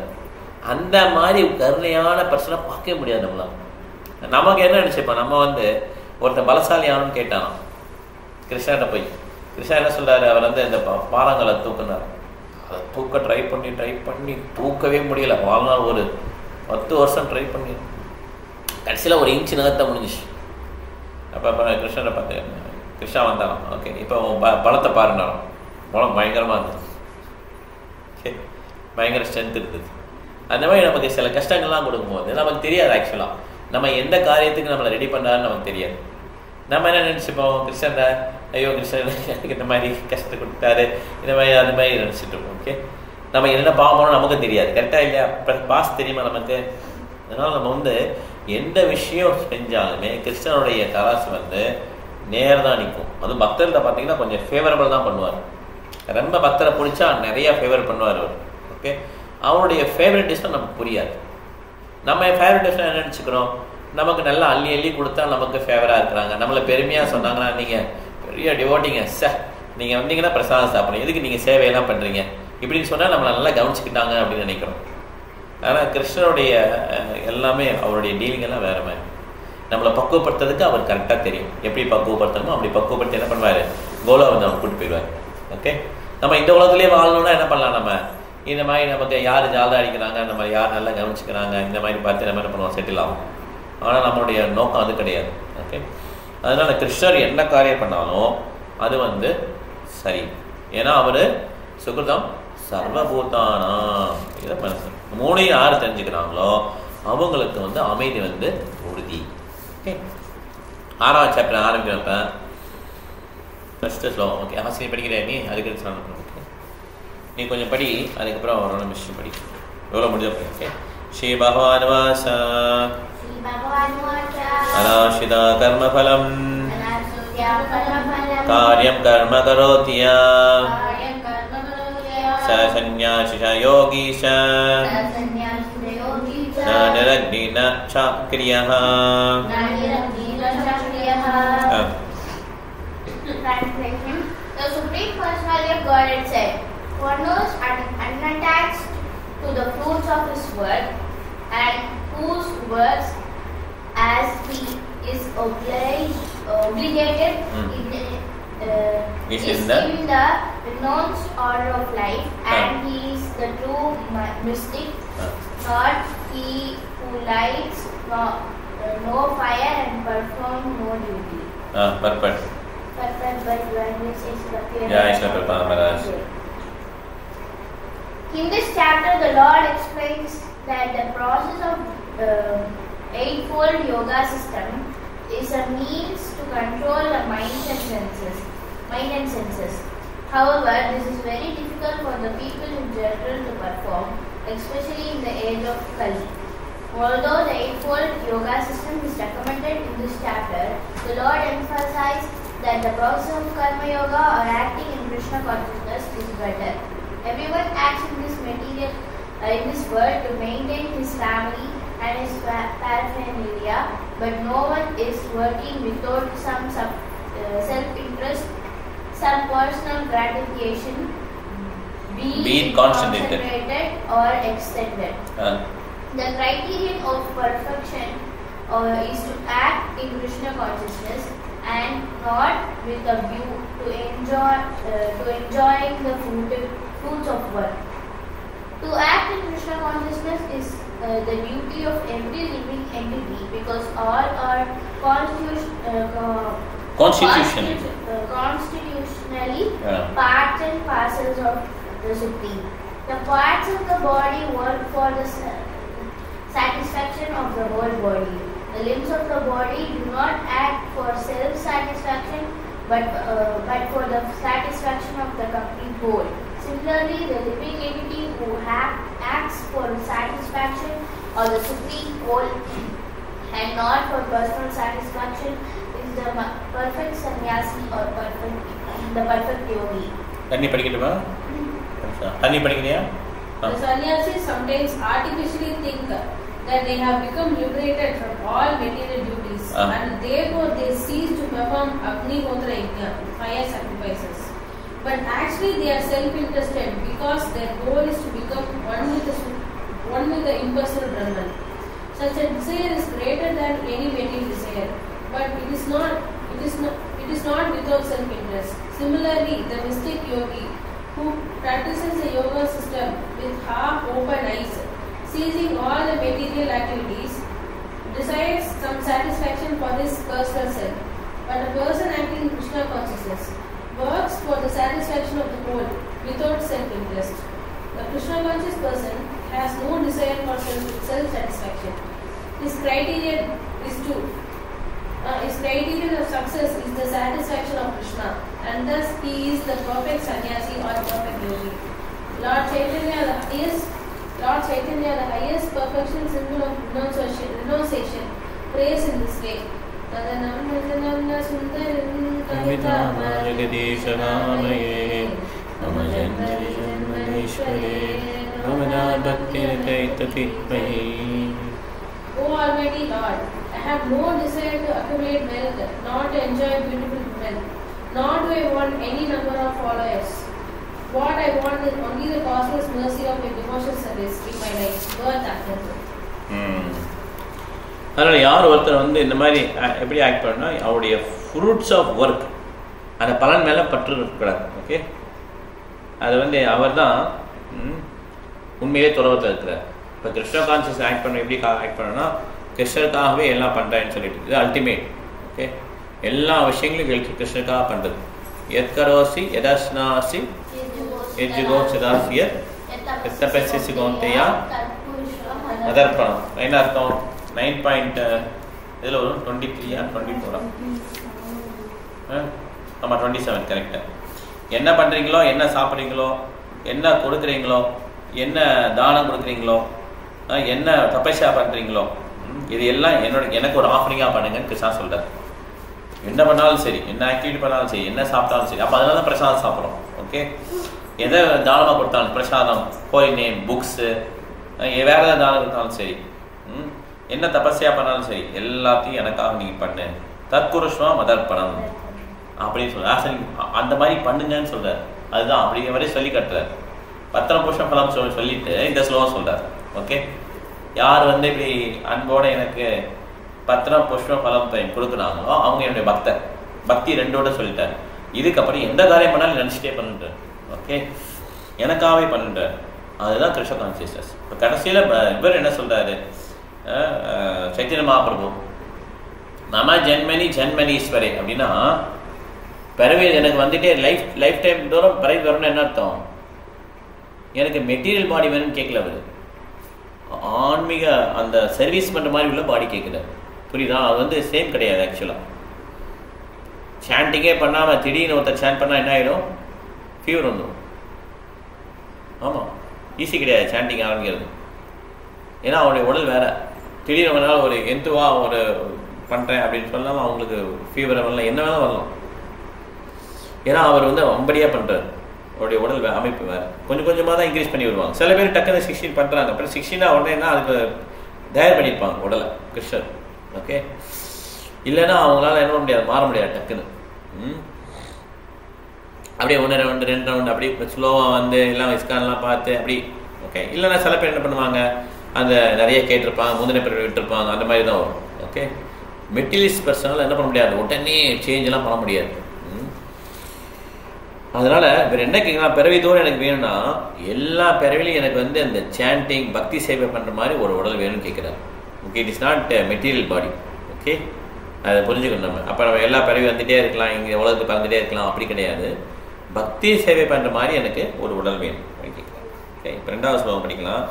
Speaker 1: அந்த மாதிரி கருணையான பர்சனை பார்க்கவே முடியாது நம்மளால். நமக்கு என்ன நினச்சிப்போம், நம்ம வந்து ஒருத்தன் பலசாலியானு கேட்டான் கிருஷ்ணாட்ட போய், கிருஷ்ணா என்ன சொல்கிறாரு, அவர் வந்து இந்த பாறாங்களை தூக்குனார். அதை தூக்க ட்ரை பண்ணி தூக்கவே முடியல. வாழ்நாள் ஒரு 10 வருஷம் ட்ரை பண்ணி கடைசியில் ஒரு இன்ச்சு நகர்த்த முடிஞ்சிச்சு. அப்போ கிருஷ்ணனை பார்த்து கிருஷ்ணா வந்தான். ஓகே, இப்போ பலத்தை பாருனாலும் பலம் பயங்கரமாக இருந்தது, பயங்கர ஸ்ட்ரென்த் இருக்குது. அந்த மாதிரி நமக்கு சில கஷ்டங்கள்லாம் கொடுக்கும்போது நமக்கு தெரியாது, ஆக்சுவலாக நம்ம எந்த காரியத்துக்கு நம்மளை ரெடி பண்ணாருன்னு நமக்கு தெரியாது. நம்ம என்ன நினச்சிப்போம், கிருஷ்ணன் ஐயோ கிருஷ்ணன் எனக்கு இந்த மாதிரி கஷ்டத்தை கொடுத்தாரு, இந்த மாதிரி அது மாதிரி நினச்சிட்டு இருப்போம். ஓகே, நம்ம என்ன பாவம் பண்ணோம் நமக்கு தெரியாது, கரெக்டாக இல்லையா? பாஸ் தெரியுமா நமக்கு? அதனால் நம்ம வந்து எந்த விஷயம் செஞ்சாலுமே கிருஷ்ணனுடைய தராசு நேர்தான் நிற்கும். அதுவும் பக்தர்கிட்ட பார்த்தீங்கன்னா கொஞ்சம் ஃபேவரபிள் தான் பண்ணுவார். ரொம்ப பக்தரை பிடிச்சா நிறையா ஃபேவர் பண்ணுவார் அவர். ஓகே, அவருடைய ஃபேவரட் டிஷ்னால் நமக்கு புரியாது. நம்ம ஃபேவரட் டிஷ்னால் என்ன நினச்சிக்கிறோம்? நமக்கு நல்லா அள்ளி அள்ளி கொடுத்தா நமக்கு ஃபேவராக இருக்கிறாங்க, நம்மளை பெருமையாக சொன்னாங்கன்னா நீங்கள் பெரிய டிவோட்டிங்க சார், நீங்கள் வந்தீங்கன்னா பிரசாதம் சாப்பிட்றீங்க, எதுக்கு நீங்கள் சேவையெல்லாம் பண்ணுறீங்க இப்படின்னு சொன்னால் நம்மளை நல்லா கவனிச்சுக்கிட்டாங்க அப்படின்னு நினைக்கிறோம். ஆனால் கிருஷ்ணனுடைய எல்லாமே அவருடைய டீலிங் எல்லாம் வேறு மாதிரி. நம்மளை பக்குவப்படுத்துறதுக்கு அவர் கரெக்டாக தெரியும், எப்படி பக்குவப்படுத்தணுமோ அப்படி பக்குவப்படுத்தி என்ன பண்ணுவார், கோலா வந்து அவர் கூப்பிட்டு போயிடுவார். ஓகே, நம்ம இந்த உலகத்துலேயே வாழணும்னா என்ன பண்ணலாம்? நம்ம இந்த மாதிரி நமக்கு யார் ஜாலியாக அடிக்கிறாங்க, நம்ம யார் நல்லா கவனிச்சுக்கிறாங்க, இந்த மாதிரி பார்த்து நம்ம என்ன பண்ணுவோம், செட்டில் ஆகும். ஆனால் நம்மளுடைய நோக்கம் அது கிடையாது. ஓகே, அதனால் கிருஷ்ணர் என்ன காரியம் பண்ணாலும் அது சரி. ஏன்னா அவர் சுகிருதம் சர்வபூதானா இதை மனசு மூணையும் யார் தெரிஞ்சுக்கிறாங்களோ அவங்களுக்கு அமைதி உறுதி. ஓகே, 6வது சாப்டர் ஆரம்பிக்கிறப்ப ஃபஸ்ட்டு ஸ்லோகம். ஓகே, ஆசிரியர் படிக்கிறியா நீ? அதுக்கு சொன்ன நீ கொஞ்சம் படி, அதுக்கப்புறம் ஒரு நிமிஷம் படி, எவ்வளோ முடிஞ்ச படி. ஓகே, ஸ்ரீ பகவான் வாசா அநாஷிதா கர்மஃபலம் காரியம் கர்ம கரோதியா ச சந்நியாசி யோகீஷ நிரக்னி ந சாக்ரியः.
Speaker 4: Translation: The Supreme Personality of Godhead said, "One who is unattached to the fruits of his work, and whose works, as he is obligated is in the renounced order of life, and he is the true mystic, not he who lights no fire and perform no duty."
Speaker 1: Perfect.
Speaker 4: But when this is
Speaker 1: Yeah,
Speaker 4: in this chapter, the Lord explains that the process of eightfold yoga system is a means to control the mind and senses. However, this is very difficult for the people in general to perform, especially in the age of Kali. Although the eightfold yoga system is recommended in this chapter, the Lord emphasized that the process of karma yoga or acting in Krishna consciousness is better. Everyone acts in this world to maintain his family and his paraphernalia, but no one is working without some self-interest, some personal gratification, be it concentrated or extended. The criterion of perfection is to act in Krishna consciousness and not with a view to enjoying the fruits of work. To act in Krishna consciousness is the duty of every living entity, because all are constitutionally parts and parcels of the Supreme. The parts of the body work for the satisfaction of the whole body. The limbs of the body do not act for self-satisfaction, but for the satisfaction of the complete whole. Similarly, the living entity who acts for satisfaction of the supreme whole and not for personal satisfaction is the perfect sannyasi or the perfect yogi.
Speaker 1: தண்ணி படிக்கட்டுமா? தண்ணி படிக்கிறியா?
Speaker 5: The sannyasis sometimes artificially think that they have become liberated from all material duties, and therefore they cease to perform Agnihotra Yajna, fire sacrifices. But actually they are self-interested, because their goal is to become one with the impersonal Brahman. Such a desire is greater than any material desire, but it is not without self-interest. Similarly, the mystic yogi who practices the yoga system with half-open eyes, ceasing all the material activities, desires some satisfaction for his personal self. But a person acting in Krishna consciousness works for the satisfaction of the whole without self-interest. The Krishna conscious person has no desire for self-satisfaction. His criterion of success is the satisfaction of Krishna, and thus he is the perfect sannyasi or perfect yogi. Lord Chaitanya, the highest perfection, symbol of renunciation, prays in this way. O Almighty Lord, I have no desire to accumulate wealth, nor to enjoy beautiful women, nor do I want any number of followers. What I want is only the causeless mercy of your devotional service in my life, birth after birth.
Speaker 1: அதனால் யார் ஒருத்தர் வந்து இந்த மாதிரி எப்படி act பண்ணால் அவருடைய fruits of work அந்த பலன் மேலே பற்று இருக்கக்கூடாது. ஓகே, அது வந்து அவர் தான் உண்மையிலே துறவத்தில் இருக்கிறார். இப்போ கிருஷ்ண கான்சியஸ் ஆக்ட் பண்ண எப்படி ஆக்ட் பண்ணனா கிருஷ்ணருக்காகவே எல்லாம் பண்ணுறேன்னு சொல்லிட்டு இது அல்டிமேட். ஓகே, எல்லா விஷயங்களும் கிருஷ்ணருக்காக பண்ணுறது. எத்கரோசி எதஸ்னாசி எஜ்ஜுகோ சிதாசியர் எத்தபெசி சிகோந்தையா மதர்ப்பணம். என்ன அர்த்தம்? 9 இதில் வரும் 23 24 ஆமாம் 27 கரெக்டாக. என்ன பண்ணுறீங்களோ, என்ன சாப்பிட்றீங்களோ, என்ன கொடுக்குறீங்களோ, என்ன தானம் கொடுக்குறீங்களோ, என்ன தபஸ்யா பண்ணுறீங்களோ, இது எல்லாம் எனக்கு ஒரு ஆஃபரிங்காக பண்ணுங்கன்னு கிருஷ்ணா சொல்கிறார். என்ன பண்ணாலும் சரி, என்ன ஆக்டிவிட்டி பண்ணாலும் சரி, என்ன சாப்பிட்டாலும் சரி. அப்போ அதனால தான் பிரசாதம் சாப்பிட்றோம். ஓகே, எதை தானமாக கொடுத்தாலும் பிரசாதம், கோயில் நேம், புக்ஸு, வேறு ஏதாவது தானம் கொடுத்தாலும் சரி, என்ன தபஸ்யா பண்ணாலும் சரி, எல்லாத்தையும் எனக்காக நீங்கள் பண்ணு. தற்குருஷ்வா மதர்ப்பணம் அப்படின்னு சொல்கிறார். அந்த மாதிரி பண்ணுங்கன்னு சொல்கிறார். அதுதான் அப்படிங்கிற மாதிரி சொல்லி கட்டுறார். பத்திரம் புருஷம் பலம் சொல்லிட்டு இந்த ஸ்லோகம் சொல்கிறார். ஓகே, யார் வந்து இப்படி அன்போடு எனக்கு பத்திரம் புஷ்பம் பலம் கொடுக்குறாங்களோ அவங்க என்னுடைய பக்தர். பக்தி ரெண்டோட சொல்லிட்டார். இதுக்கப்புறம் எந்த காரியம் பண்ணாலும் நினச்சிட்டே பண்ணுறார். ஓகே, எனக்காகவே பண்ணுறார். அதுதான் கிருஷ்ண கான்சியஸ்னஸ். இப்போ கடைசியில் இவர் என்ன சொல்கிறாரு, சைத்தன்ய மகாபிரபு, மம ஜென்மனி ஜென்மனீஸ்வரே அப்படின்னா பிறவி எனக்கு வந்துட்டே லைஃப் டைம் தூரம் பிறவி வரணும்னு என்ன அர்த்தம்? எனக்கு மெட்டீரியல் பாடி வேணும்னு கேட்கல. அவர் ஆன்மீக அந்த சர்வீஸ் பண்ணுற மாதிரி உள்ள பாடி கேட்குது. புரியுதா? அது வந்து சேம் கிடையாது. ஆக்சுவலாக சாண்டிங்கே பண்ணாமல் திடீர்னு ஒருத்தர் சாண்ட் பண்ணால் என்ன ஆகிடும்? ஃபீவர் வந்துடும். ஆமாம், ஈஸி கிடையாது சாண்டிங் ஆரம்பிக்கிறது. ஏன்னா அவருடைய உடல் வேறு. திடீர்னு ஒரு நாள் ஒரு எந்துவாக ஒரு பண்ணுறேன் அப்படின்னு சொல்லாமல் அவங்களுக்கு ஃபீவர் வரலாம், என்ன வேணாலும் வரலாம். ஏன்னா அவர் வந்து அம்படியாக பண்ணுறாரு. அவருடைய உடல் அமைப்பு வேறு. கொஞ்சம் கொஞ்சமாக தான் இன்க்ரீஸ் பண்ணி வருவாங்க. சில பேர் டக்குன்னு 16 பண்ணுறாங்க. அப்புறம் 16 உடனேனா அதுக்கு தயார் பண்ணியிருப்பாங்க உடலை கிருஷ்ணர். ஓகே, இல்லைன்னா அவங்களால என்ன பண்ண முடியாது, மாற முடியாது டக்குன்னு. அப்படியே 1 ரவுண்டு 2 ரவுண்டு அப்படி ஸ்லோவாக வந்து எல்லாம் இஸ்கான்லாம் பார்த்து அப்படி. ஓகே, இல்லைன்னா சில பேர் என்ன பண்ணுவாங்க, அந்த நிறைய கேட்டிருப்பாங்க, முந்தின பேர் விட்டுருப்பாங்க, அந்த மாதிரி தான் வரும். ஓகே, மெட்டீரியலிஸ்ட் பர்சனால் என்ன பண்ண முடியாது, உடனே சேஞ்செல்லாம் பண்ண முடியாது. அதனால் இவர் என்ன கேட்கலாம், பிறவி தோறும் எனக்கு வேணும்னா எல்லா பிறவிலையும் எனக்கு வந்து அந்த சாண்டிங் பக்தி சேவை பண்ணுற மாதிரி ஒரு உடல் வேணும்னு கேட்குறாரு. Okay, it is not material body. Okay, அதை புரிஞ்சுக்கணும் நம்ம. அப்போ நம்ம எல்லா பிறவி வந்துகிட்டே இருக்கலாம், இங்கே உலகத்துக்கு பறந்துகிட்டே இருக்கலாம், அப்படி கிடையாது. பக்தி சேவை பண்ணுற மாதிரி எனக்கு ஒரு உடல் வேணும் அப்படின்னு கேட்குறேன். ஓகே, இப்போ 2வது ஸ்லோகம் படிக்கலாம்.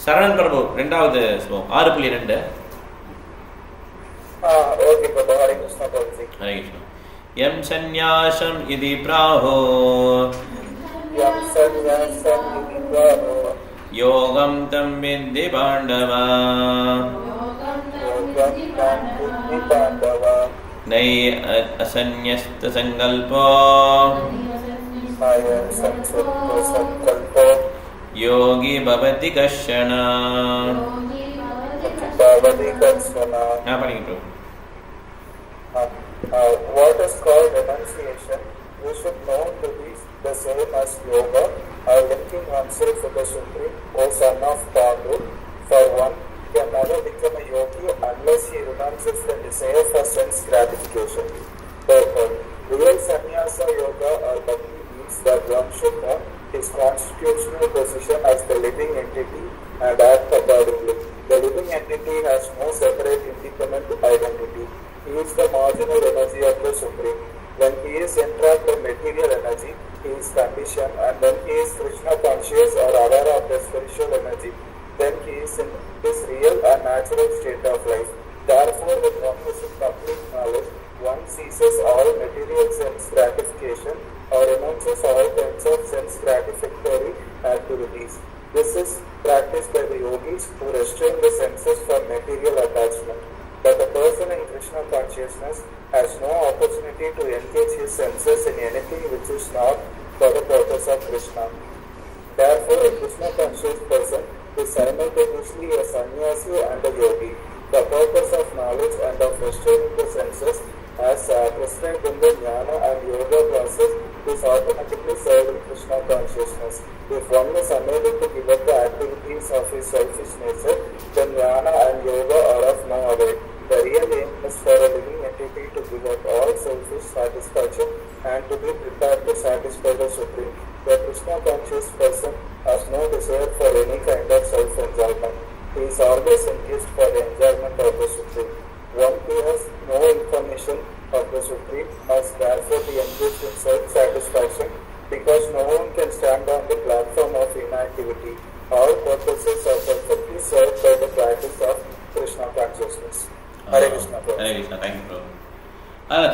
Speaker 1: சரவணன் பிரபு 2வது ஸ்லோகம் 6.2. ஹரே கிருஷ்ணா. யம் சந்நியாசம் இதி பிராஹோ யோகம் தம் வித்தி பாண்டவா நை அசந்யஸ்த சங்கல்போ யோகி பவதி கஷ்யண. படிக்கட்டும்.
Speaker 6: What is called renunciation, we should know to be the same as yoga, or linking oneself with the Supreme, O son of Pandu. For one can never become a yogi unless he renounces the desire for sense gratification. Therefore, real sannyasa yoga or bhakti means that one should know his constitutional position as the living entity and act accordingly. The living entity has no separate independent identity. He is the marginal energy of the Supreme. When he is entrapped in material energy, he is conditioned, and when he is Krishna conscious or aware of the spiritual energy, then he is in his real and natural state of life. Therefore, with one who complete knowledge, one ceases all material sense gratification or renounces all kinds of sense gratificatory activities activities. This is practiced by the yogis who restrain the senses from material attachment. But a person in Krishna consciousness has no opportunity to engage his senses in anything which is not for the purpose of Krishna. Therefore, a Krishna conscious person is simultaneously a sannyasi and a yogi. The purpose of knowledge and of restraining the senses as prescribed in the jnana and yoga process is automatically served in Krishna consciousness. If one is unable to give up the activities of his selfish nature, then jnana and yoga are of no avail. The real aim is for a living entity to give up all selfish satisfaction and to be prepared to satisfy the Supreme. The Krishna conscious person has no desire for any kind of self-enjoyment. He is always engaged for the enjoyment of the Supreme. One who has no information of the Supreme must therefore be engaged in self-satisfaction, because no one can stand on the platform of inactivity. All purposes are perfectly served by the practice of Krishna consciousness. Hare Krishna.
Speaker 1: Hare Krishna. Thank you, bro.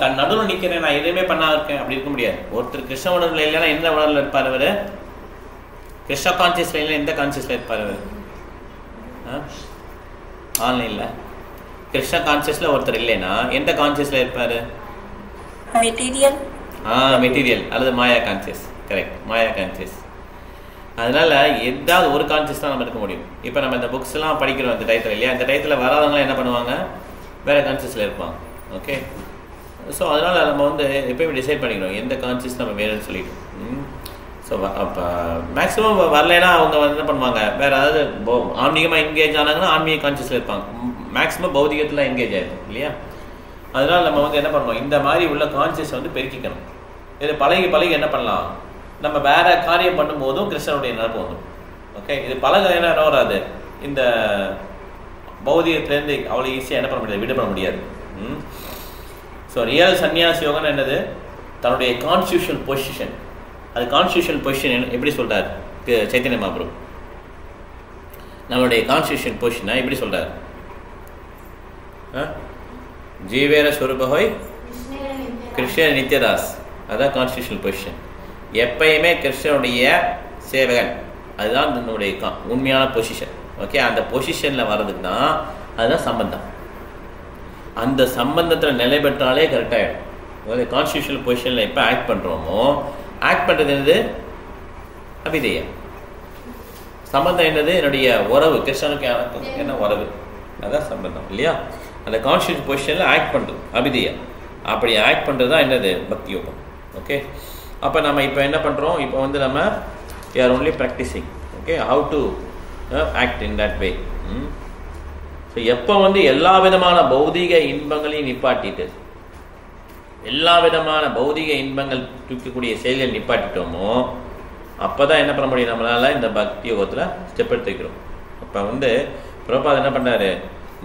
Speaker 1: தன் நடுவில் நிற்கிறேன், நான் எதுவுமே பண்ணா இருக்கேன் அப்படி இருக்க முடியாது. ஒருத்தர் கிருஷ்ண உணர்வில் இல்லைன்னா எந்த உணர்வில் இருப்பார் அவர்? கிருஷ்ண கான்சியஸ்ல இல்லைன்னா எந்த கான்சியஸ்ல இருப்பார் அவர்? ஆன்லைனில் கிருஷ்ண கான்சியஸ்ல ஒருத்தர் இல்லைன்னா எந்த கான்சியஸ்ல இருப்பார்?
Speaker 2: மெட்டீரியல்.
Speaker 1: மெட்டீரியல் அல்லது மாயா கான்சியஸ். கரெக்ட், மாயா கான்சியஸ். அதனால எதாவது ஒரு கான்சியஸ் தான் நம்ம இருக்க முடியும். இப்போ நம்ம இந்த புக்ஸ் எல்லாம் படிக்கிறோம் இந்த டயத்தில் இல்லையா, இந்த டயத்தில் வராதவங்களாம் என்ன பண்ணுவாங்க? வேற கான்சியஸில் இருப்பாங்க. ஓகே, ஸோ அதனால் நம்ம வந்து எப்பயுமே டிசைட் பண்ணிக்கணும் எந்த கான்சியஸ் நம்ம வேணும்னு சொல்லிட்டு. ஸோ அப்போ மேக்ஸிமம் வரலைன்னா அவங்க வந்து என்ன பண்ணுவாங்க, வேறு ஏதாவது ஆன்மீகமாக என்கேஜ் ஆனாங்கன்னா ஆன்மீக கான்சியஸில் இருப்பாங்க. மேக்ஸிமம் பௌதிகத்தில் என்கேஜ் ஆகிருக்கும் இல்லையா. அதனால் நம்ம வந்து என்ன பண்ணுவோம், இந்த மாதிரி உள்ள கான்சியஸ் வந்து பெருக்கிக்கணும். இது பழகி பழகி என்ன பண்ணலாம், நம்ம வேற காரியம் பண்ணும்போதும் கிருஷ்ணனுடைய நினைப்பு வந்துடும். ஓகே, இது பழக என்ன வராது, இந்த பௌதிகத்திலேருந்து அவ்வளோ ஈஸியாக என்ன பண்ண முடியாது, விடுபட முடியாது. ஸோ ரியல் சன்னியாசி யோகம்னு என்னது, தன்னுடைய கான்ஸ்டியூஷனல் பொசிஷன். அது கான்ஸ்டியூஷனல் பொசிஷன் எப்படி சொல்கிறார் சைத்தன்ய மகாபிரபு? நம்மளுடைய கான்ஸ்டியூஷன் பொசிஷனை எப்படி சொல்கிறார்? ஜீவேர ஸ்வரூபஹோய் கிருஷ்ண நித்யதாஸ். அதுதான் கான்ஸ்டியூஷனல் பொசிஷன். எப்பயுமே கிருஷ்ணனுடைய சேவகன், அதுதான் நம்முடைய உண்மையான பொசிஷன். ஓகே, அந்த பொசிஷனில் வர்றதுக்கு தான் அதுதான் சம்பந்தம். அந்த சம்பந்தத்தில் நிலை பெற்றாலே கரெக்டாகிடும். அதாவது கான்ஸ்டியூஷனல் பொசிஷனில் எப்போ ஆக்ட் பண்ணுறோமோ, ஆக்ட் பண்ணுறது என்னது, அபிதேயம். சம்பந்தம் என்னது, என்னுடைய உறவு, கிருஷ்ணனுக்கு எனக்கு என்ன உறவு, அதுதான் சம்பந்தம் இல்லையா. அந்த கான்ஸ்டியூஷன் பொசிஷனில் ஆக்ட் பண்ணுறது அபிதேயம். அப்படி ஆக்ட் பண்ணுறது தான் என்னது, பக்தி யோகம். ஓகே, அப்போ நம்ம இப்போ என்ன பண்ணுறோம், இப்போ வந்து நம்ம we are only practicing, okay, how to act in that way. So எப்போ வந்து எல்லா விதமான பௌதிக இன்பங்களையும் நிப்பாட்டிட்டு, எல்லா விதமான பௌதிக இன்பங்கள் தூக்கக்கூடிய செயல்கள் நிப்பாட்டிட்டோமோ, அப்போ தான் என்ன பண்ண முடியும் நம்மளால் இந்த பக்தி யோகத்தில் ஸ்டெப் எடுத்து வைக்கிறோம். அப்போ வந்து பிரபாத் என்ன பண்ணார்,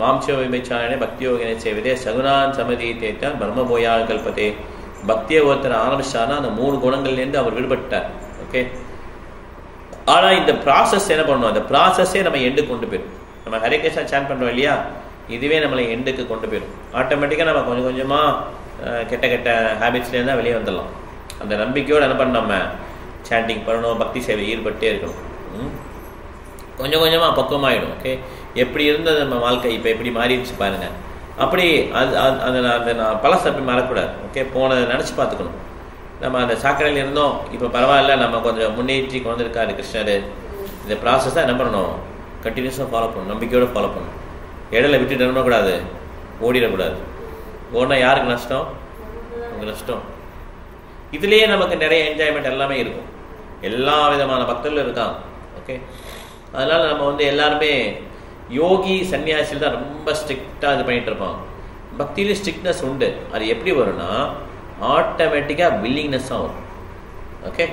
Speaker 1: மாம்ச விபச்சாரனே பக்தி யோகனை செய்வதே சகுனான் சமதி தேத்தான் பிரம்மபோயா கல்பத்தே. பக்தியை ஒருத்தர் ஆரம்பிச்சார்னா அந்த 3 குணங்கள்லேருந்து அவர் விடுபட்டார். ஓகே, ஆனால் இந்த ப்ராசஸ் என்ன பண்ணணும், அந்த ப்ராசஸே நம்ம எண்டுக்கு கொண்டு போயிடும். நம்ம ஹரே கிருஷ்ணா சாண்ட் பண்ணுறோம் இல்லையா, இதுவே நம்மளை எண்டுக்கு கொண்டு போயிடும். ஆட்டோமேட்டிக்காக நம்ம கொஞ்சம் கொஞ்சமாக கெட்ட கெட்ட ஹேபிட்ஸ்லேருந்து தான் வெளியே வந்துடலாம். அந்த நம்பிக்கையோடு என்ன பண்ண, நம்ம சாண்டிங் பண்ணணும், பக்தி சேவை ஈடுபட்டே இருக்கணும். கொஞ்சம் கொஞ்சமாக பக்குவமாகிடும். ஓகே, எப்படி இருந்தது நம்ம வாழ்க்கை, இப்போ எப்படி மாறிடுச்சு பாருங்கள். அப்படி அது நான் பழசை அப்படி மறக்கூடாது. ஓகே, போனதை நினச்சி பார்த்துக்கணும். நம்ம அந்த சாக்கடையில் இருந்தோம், இப்போ பரவாயில்ல, நம்ம கொஞ்சம் முன்னேற்றி கொண்டிருக்காரு கிருஷ்ணர். இந்த ப்ராசஸ் தான் என்ன பண்ணணும், கண்டினியூஸாக ஃபாலோ பண்ணணும், நம்பிக்கையோடு ஃபாலோ பண்ணணும். இடையில விட்டுட்டு இருக்கக்கூடாது, ஓடிடக்கூடாது. ஓடினா யாருக்கு நஷ்டம், உங்கள் நஷ்டம். இதுலேயே நமக்கு நிறைய என்ஜாய்மெண்ட் எல்லாமே இருக்கும். எல்லா விதமான பக்தர்களும் இருக்காங்க. ஓகே, அதனால் நம்ம வந்து எல்லாருமே யோகி சன்னியாசியில் தான் ரொம்ப ஸ்ட்ரிக்டாக இது பண்ணிகிட்டு இருப்பாங்க. பக்தியிலே ஸ்ட்ரிக்ட்னஸ் உண்டு. அது எப்படி வரும்னா ஆட்டோமேட்டிக்காக வில்லிங்னஸ்ஸாக வரும். ஓகே,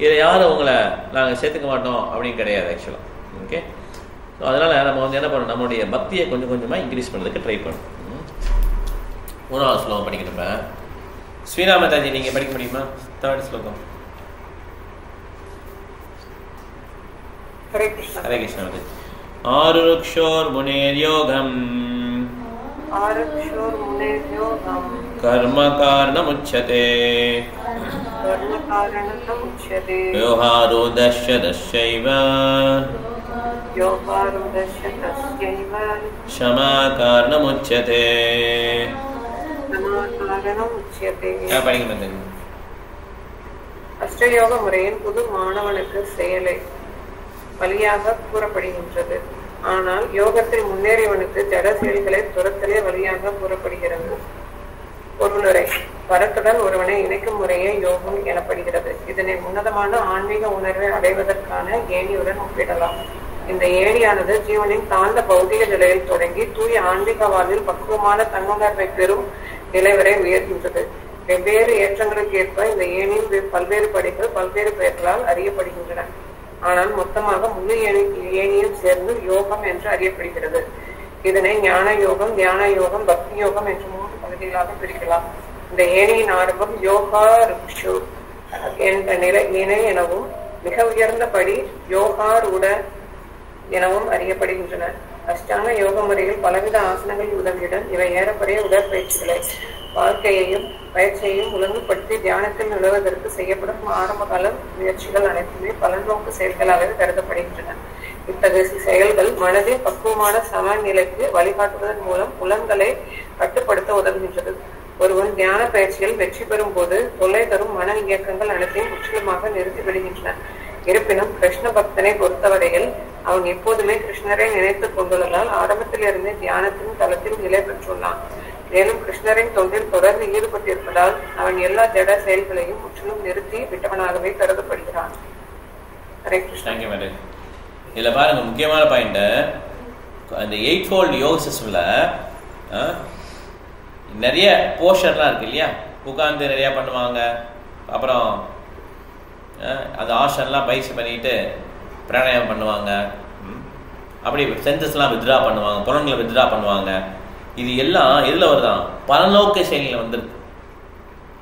Speaker 1: இதை யாரும் உங்களை நாங்கள் சேர்த்துக்க மாட்டோம் அப்படின்னு கிடையாது ஆக்சுவலாக. ஓகே, ஸோ அதனால் நம்ம வந்து என்ன பண்ணணும், நம்மளுடைய பக்தியை கொஞ்சம் கொஞ்சமாக இன்க்ரீஸ் பண்ணுறதுக்கு ட்ரை பண்ணணும். 3வது ஸ்லோகம் படிக்கிறப்ப ஸ்ரீராமதாஜி நீங்கள் படிக்க முடியுமா? 3rd ஸ்லோகம்.
Speaker 2: ஹரே கிருஷ்ணா.
Speaker 1: ஹரே கிருஷ்ணா. ஆருருக்ஷோர் முனேர்யோகம் கர்ம காரணமுச்சதே
Speaker 7: कर्मकारणम् उच्यते
Speaker 1: व्यवहारोदस्य तस्यैव
Speaker 7: योगारूढस्य तस्यैव
Speaker 1: क्षमा कारणमुच्यते
Speaker 7: समाकारणम् उच्यते
Speaker 1: படிங்க மதன்.
Speaker 7: அஷ்டயோக முறையின் புது மாணவனுக்கு செயலை வழியாக கூறப்படுகின்றது. ஆனால் யோகத்தில் முன்னேறியவனுக்கு ஜட செயல்களை துரத்தலே வழியாக கூறப்படுகிறது. பொருளுரை பரத்துடன் ஒருவனை இணைக்கும் முறையே யோகம் எனப்படுகிறது. இதனை உன்னதமான ஆன்மீக உணர்வை அடைவதற்கான ஏணியுடன் ஒப்பிடலாம். இந்த ஏணியானது ஜீவனின் தாழ்ந்த பௌதிக நிலையில் தொடங்கி தூய ஆன்மீக வாழ்வில் பக்குவமான தன்னுணர்வை பெறும் நிலை வரை உயர்கின்றது. வெவ்வேறு ஏற்றங்களுக்கு ஏற்ப இந்த ஏணியின் பல்வேறு படிகள் பல்வேறு பெயர்களால் அறியப்படுகின்றன. ஆனால் மொத்தமாக முழு ஏணியும் சேர்ந்து யோகம் என்று அறியப்படுகிறது. இதனை ஞான யோகம், தியான யோகம், பக்தி யோகம் என்று 3 பகுதிகளாக பிரிக்கலாம். இந்த ஏணியின் ஆரம்பம் யோகா ருக்ஷு என்ற நிலை எனவும் மிக உயர்ந்த படி யோகாரூட எனவும் அறியப்படுகின்றன. அஷ்டாங்க யோக முறையில் பலவித ஆசனங்களின் உதவியுடன் இவை ஏறக்குறைய உடற்பயிற்சிகளை வாழ்க்கையையும் பயிற்சியையும் ஒழுங்குபடுத்தி தியானத்தில் நுழைவதற்கு செய்யப்படும் ஆரம்பகால முயற்சிகள் அனைத்துமே பலநோக்கு செயல்களாகவே கருதப்படுகின்றன. இத்தகைய செயல்கள் மனதில் பக்குவமான சமநிலைக்கு வழிகாட்டுவதன் மூலம் புலன்களை கட்டுப்படுத்த உதவுகின்றது. ஒருவன் தியான பயிற்சியில் வெற்றி பெறும் போது தொல்லை தரும் மன இயக்கங்கள் அனைத்தையும் முற்றிலுமாக நிறுத்திவிடுகின்றன. இருப்பினும் கிருஷ்ண பக்தனை பொறுத்தவரையில் அவன் எப்போதுமே கிருஷ்ணரை நினைத்துக் கொண்டுள்ளதால் ஆரம்பத்திலிருந்தே தியானத்தின் தளத்தில் நிலை பெற்றுள்ளான். மேலும் கிருஷ்ணரின் தொண்டில் தொடர்ந்து ஈடுபட்டிருப்பதால் அவன் எல்லா ஜட செயல்களையும் முற்றிலும் நிறுத்தி விட்டவனாகவே கருதப்படுகிறான். ஹரே கிருஷ்ணா.
Speaker 1: இதுல பாருங்க முக்கியமான பாயிண்ட், அந்த 8-fold யோக சிஸ்டம்ல நிறைய போஷன்லாம் இருக்கு இல்லையா, உட்கார்ந்து நிறைய பண்ணுவாங்க, அப்புறம் அந்த ஆசன்லாம் பயிற்சி பண்ணிட்டு பிராணாயாமம் பண்ணுவாங்க, அப்படி சென்சஸ்லாம் வித்ரா பண்ணுவாங்க, புலன்களை வித்ரா பண்ணுவாங்க. இது எல்லாம் எதில் வருதான்? பலநோக்கு செயலில் வந்துருக்கு.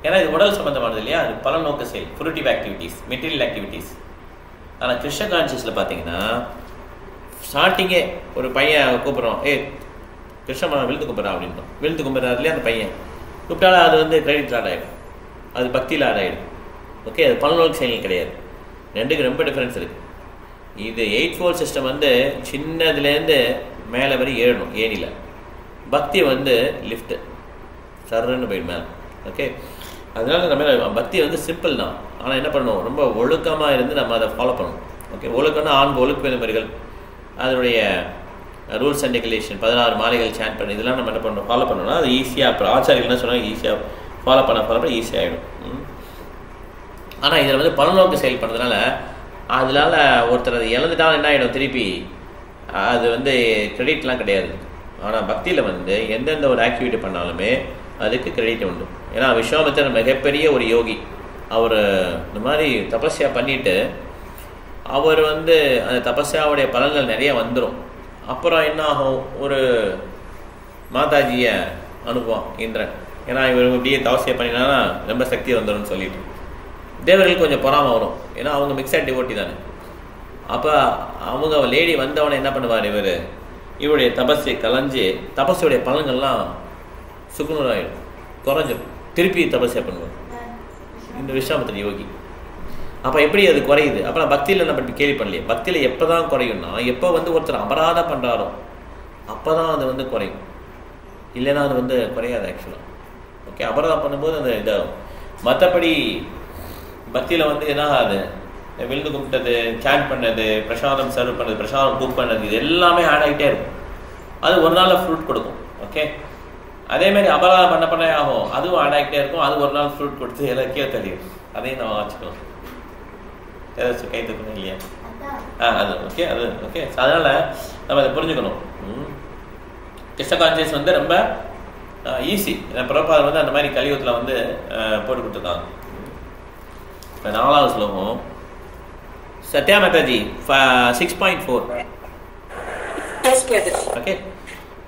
Speaker 1: ஏன்னா இது உடல் சம்பந்தமானது இல்லையா, அது பலநோக்கு செயல், ஃப்ரூட்டிவ் ஆக்டிவிட்டீஸ், மெட்டீரியல் ஆக்டிவிட்டீஸ். ஆனால் கிருஷ்ண கான்சியஸில் பார்த்தீங்கன்னா ஸ்டார்டிங்கே ஒரு பையன் கூப்பிட்றோம், கிருஷ்ண விழுந்து கும்பிட்றான் அப்படின்றோம், விழுந்து கும்பிட்றாரு இல்லையா அந்த பையன் கூப்பிட்டாலும் அது வந்து கிரெடிட் ஆட் ஆகிடும், அது பக்தியில் ஆட் ஆகிடும். ஓகே, அது பலநோக்கு செயல் கிடையாது. ரெண்டுக்கு ரொம்ப டிஃப்ரென்ஸ் இருக்குது. இது 8-fold சிஸ்டம் வந்து சின்னதுலேருந்து மேலே வரை ஏறணும் ஏனியில். பக்தி வந்து லிஃப்ட்டு சர்ன்னு போயிடும் மேலே. ஓகே, அதனால நம்ம பக்தி வந்து சிம்பிள் தான். ஆனால் என்ன பண்ணணும், ரொம்ப ஒழுக்கமாக இருந்து நம்ம அதை ஃபாலோ பண்ணணும். ஓகே, ஒழுக்கம்னா ஆண் ஒழுக்க விதிமுறைகள், அதனுடைய ரூல்ஸ் அண்ட் ரெகுலேஷன், 16 மாலைகள் சேன் பண்ணி இதெல்லாம் நம்ம என்ன பண்ணணும், ஃபாலோ பண்ணணும்னா அது ஈஸியாக, அப்புறம் ஆச்சாரியர்கள் என்ன சொன்னாங்க, ஈஸியாக ஃபாலோ பண்ண ஈஸியாகிடும். ஆனால் இதில் வந்து பலநோக்கு செயல் பண்ணுறதுனால அதனால ஒருத்தர் அதை இழந்துட்டாலும் என்ன ஆகிடும், திருப்பி அது வந்து கிரெடிட்லாம் கிடையாது. ஆனால் பக்தியில் வந்து எந்தெந்த ஒரு ஆக்டிவிட்டி பண்ணாலுமே அதுக்கு கிரெடிட் உண்டு. ஏன்னா விஸ்வாமித்திரர் மிகப்பெரிய ஒரு யோகி. அவர் இந்த மாதிரி தபஸ்யா பண்ணிட்டு அவர் வந்து அந்த தபஸ்யாவுடைய பலன்கள் நிறைய வந்துடும். அப்புறம் என்ன ஆகும், ஒரு மாதாஜியை அனுப்புவான் இந்திரன். ஏன்னா இவர் இப்படியே தபஸ்யா பண்ணினா ரொம்ப சக்தி வந்துடும் சொல்லிட்டு தேவர்களுக்கு கொஞ்சம் பொறாம வரும். ஏன்னா அவங்க மிக்சட் டிவோட்டி தானே. அப்போ அவங்க லேடி வந்தவனை என்ன பண்ணுவார், இவருடைய தபஸை கலைஞ்சு தபஸுடைய பலன்கள்லாம் சுக்குநூறாயிடும், குறைஞ்சிடும், திருப்பி தபஸ்யா பண்ணுவார் இந்த விஸ்வாமித்திர யோகி. அப்போ எப்படி அது குறையுது? அப்புறம் பக்தியில் நம்ம இப்படி கேள்வி பண்ணலையே. பக்தியில் எப்போ தான் குறையும்னா, எப்போ வந்து ஒருத்தர் அபராதம் பண்ணுறாரோ அப்போ தான் அது வந்து குறையும், இல்லைன்னா அது வந்து குறையாது ஆக்சுவலாக. ஓகே, அபராதம் பண்ணும்போது அந்த இதாகும். மற்றபடி பக்தியில் வந்து என்ன ஆகுது, விழுந்து கும்பிட்டது, சாண்ட் பண்ணது, பிரசாதம் சர்வ் பண்ணது, பிரசாதம் குக் பண்ணது, இது எல்லாமே ஆட் ஆகிட்டே இருக்கும். அது ஒரு நாளில் ஃப்ரூட் கொடுக்கும். ஓகே, அதேமாதிரி அபராதம் பண்ண ஆகும், அதுவும் ஆட் ஆகிட்டே இருக்கும். அது ஒரு நாள் ஃப்ரூட் கொடுத்து எல்லாத்தையும் தெரியும். அதையும் நம்ம வச்சுக்கலாம். ஏதாச்சும் கை தக்கணும் இல்லையா? அது ஓகே, அது ஓகே. அதனால் நம்ம அதை புரிஞ்சுக்கணும். கிருஷ்ண கான்சியஸ் வந்து ரொம்ப ஈஸி. பிரபாதர் வந்து அந்த மாதிரி கலியுகத்தில் வந்து போட்டு கொடுத்துருக்காங்க. இப்போ 4வது ஸ்லோகம் சத்யா மாதாஜி 6.4. ஓகே,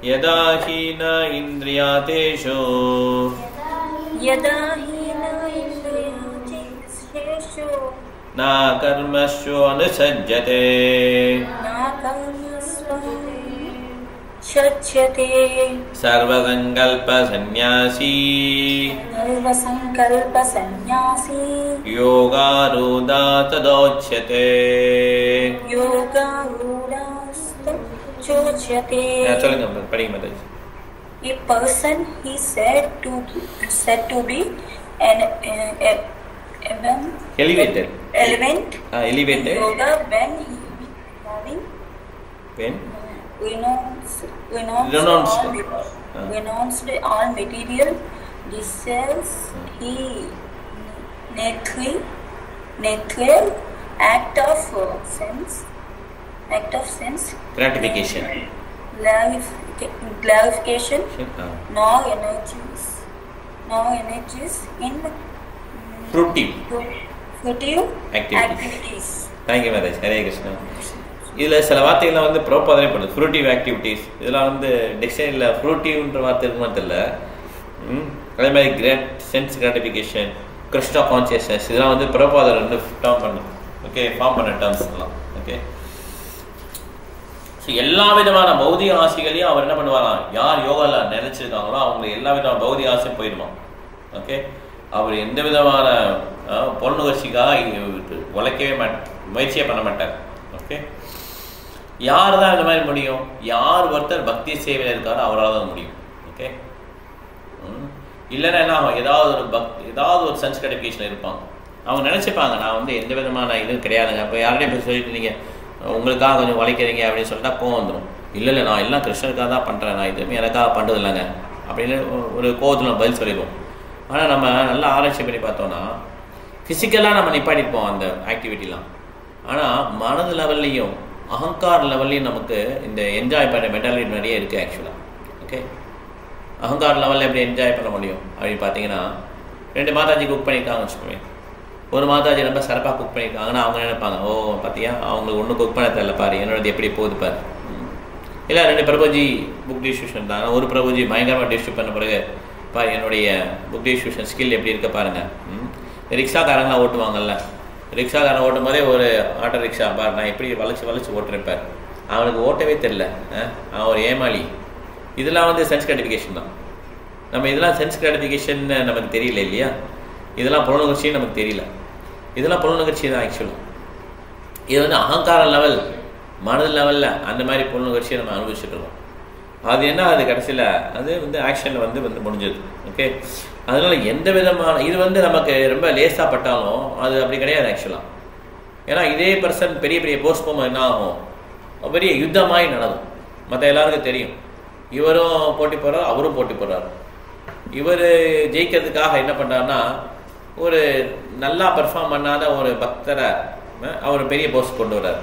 Speaker 1: யதா ஹீன இந்திரியாதேஷு நா கர்மஸ்ஸு அனுசஜ்ஜதே
Speaker 2: चच्यते
Speaker 1: सर्वसंकल्प सन्यासी
Speaker 2: सर्वसंकल्प सन्यासी
Speaker 1: योगारूढा तदोच्यते
Speaker 2: योगारूढस्तुच्यते.
Speaker 1: சொல்லுங்க படிங்க Mataji.
Speaker 2: A person is said to be an
Speaker 1: elevated
Speaker 2: yoga when he having renounced all material desires. He natural act of
Speaker 1: gratification
Speaker 2: clarification no energies in
Speaker 1: fruitive
Speaker 2: activities.
Speaker 1: Thank you Madaji. Hare Krishna. இதில் சில வார்த்தைகள்லாம் வந்து ப்ரோப்பாதரே பண்ணுது. Fruitive activities இதெல்லாம் வந்து டிக்ஷனரியில் ஃப்ரூட்டிவ்ன்ற வார்த்தை இருக்க மாட்டில்ல. அதே மாதிரி சென்ஸ் கிராட்டிஃபிகேஷன், கிருஷ்ணா கான்சியஸ்னஸ் இதெல்லாம் வந்து ப்ரோப்பாதர் வந்து ஃபார்ம் பண்ணும். ஓகே, ஃபார்ம் பண்ண டேர்ம்ஸ் எல்லாம். ஓகே, ஸோ எல்லா விதமான பௌதிக ஆசைகளையும் அவர் என்ன பண்ணுவாராம், யார் யோகாவில் நினைச்சிருக்காங்களோ அவங்க எல்லா விதமான பௌதிக ஆசையும் போயிடுவான். ஓகே, அவர் எந்த விதமான பொருளுணர்ச்சிக்காக உழைக்கவே முயற்சியே பண்ண மாட்டார். ஓகே, யார் தான் இந்த மாதிரி முடியும்? யார் ஒருத்தர் பக்தி சேவையில் இருக்காரோ அவரால் தான் முடியும். ஓகே, இல்லைன்னா என்ன ஆகும், ஏதாவது ஒரு சென்ஸ் கிராட்டிஃபிகேஷன் இருப்பாங்க. அவங்க நினச்சிப்பாங்க நான் வந்து எந்த விதமான இதுவும் கிடையாதுங்க. இப்போ யார்கிட்டையும் போய் சொல்லிட்டு நீங்கள் உங்களுக்காக கொஞ்சம் உழைக்கிறீங்க அப்படின்னு சொல்லிட்டா கோவம் வந்துடும். இல்லை நான் எல்லாம் கிருஷ்ணருக்காக தான் பண்ணுறேன், நான் எதுவுமே எனக்காக பண்ணுறது இல்லைங்க அப்படின்னு ஒரு கோவத்தில் பதில் சொல்லிடுவோம். ஆனால் நம்ம நல்லா ஆராய்ச்சி பண்ணி பார்த்தோன்னா ஃபிசிக்கலாக நம்ம நிப்பாட்டிப்போம் அந்த ஆக்டிவிட்டிலாம். ஆனால் மனது லெவல்லையும் அகங்கார லெவல்லையும் நமக்கு இந்த என்ஜாய் பண்ணுற மென்டாலிட்டி நிறைய இருக்குது ஆக்சுவலாக. ஓகே, அகங்கார லெவலில் எப்படி என்ஜாய் பண்ண முடியும் அப்படின்னு பார்த்தீங்கன்னா, 2 மாதாஜி குக் பண்ணியிருக்காங்கன்னு வச்சுக்கோங்க. ஒரு மாதாஜி ரொம்ப சிறப்பாக குக் பண்ணியிருக்காங்கன்னா அவங்க நினைப்பாங்க, ஓ பார்த்தியா அவங்களுக்கு ஒன்றும் குக் பண்ண தெரியல பாரு, என்னோடது எப்படி போகுது பாரு. இல்லை 2 பிரபுஜி புக் டிஸ்ட்ரிபியூஷன் தான், ஒரு பிரபுஜி பயங்கரமாக டிஸ்ட்ரிபியூட் பண்ண பிறகு பாரு என்னுடைய புக் டிஸ்ட்ரிபியூஷன் ஸ்கில் எப்படி இருக்க பாருங்கள். ரிக்ஷாக்காரங்களாம் ஓட்டுவாங்கல்ல, ரிக்ஷாக்காரன் ஓட்டும் போதே ஒரு ஆட்டோ ரிக்ஷா பாரு நான் எப்படி வளைச்சி ஓட்டுறேன், அவனுக்கு ஓட்டவே தெரில, அவன் ஒரு ஏமாளி. இதெல்லாம் வந்து சென்ஸ் கிராட்டிஃபிகேஷன் தான். நம்ம இதெல்லாம் சென்ஸ் கிராட்டிஃபிகேஷன் நமக்கு தெரியல இல்லையா, இதெல்லாம் புலனுணர்ச்சின்னு நமக்கு தெரியல. இதெல்லாம் புலனுணர்ச்சி தான் ஆக்சுவலாக. இது வந்து அகங்கார லெவல், மனது லெவலில் அந்த மாதிரி புலனுணர்ச்சியை நம்ம அனுபவிச்சுட்டு இருக்கோம். அது என்ன, அது கடைசியில் அது வந்து ஆக்ஷனில் வந்து முடிஞ்சது. ஓகே, அதனால் எந்த விதமான இது வந்து நமக்கு ரொம்ப லேஸாக பட்டாலும் அது அப்படி கிடையாது ஆக்சுவலாக. ஏன்னா இதே பர்சன் பெரிய பெரிய போஸ்ட் போகும்போது என்ன ஆகும், பெரிய யுத்தமாகி நடக்கும். மற்ற எல்லாருக்கும் தெரியும் இவரும் போட்டி போடுறார், அவரும் போட்டி போடுறார். இவர் ஜெயிக்கிறதுக்காக என்ன பண்ணுறாருன்னா, ஒரு நல்லா பெர்ஃபார்ம் பண்ணாத ஒரு பக்தரை அவர் பெரிய போஸ்ட் கொண்டு வர்றார்.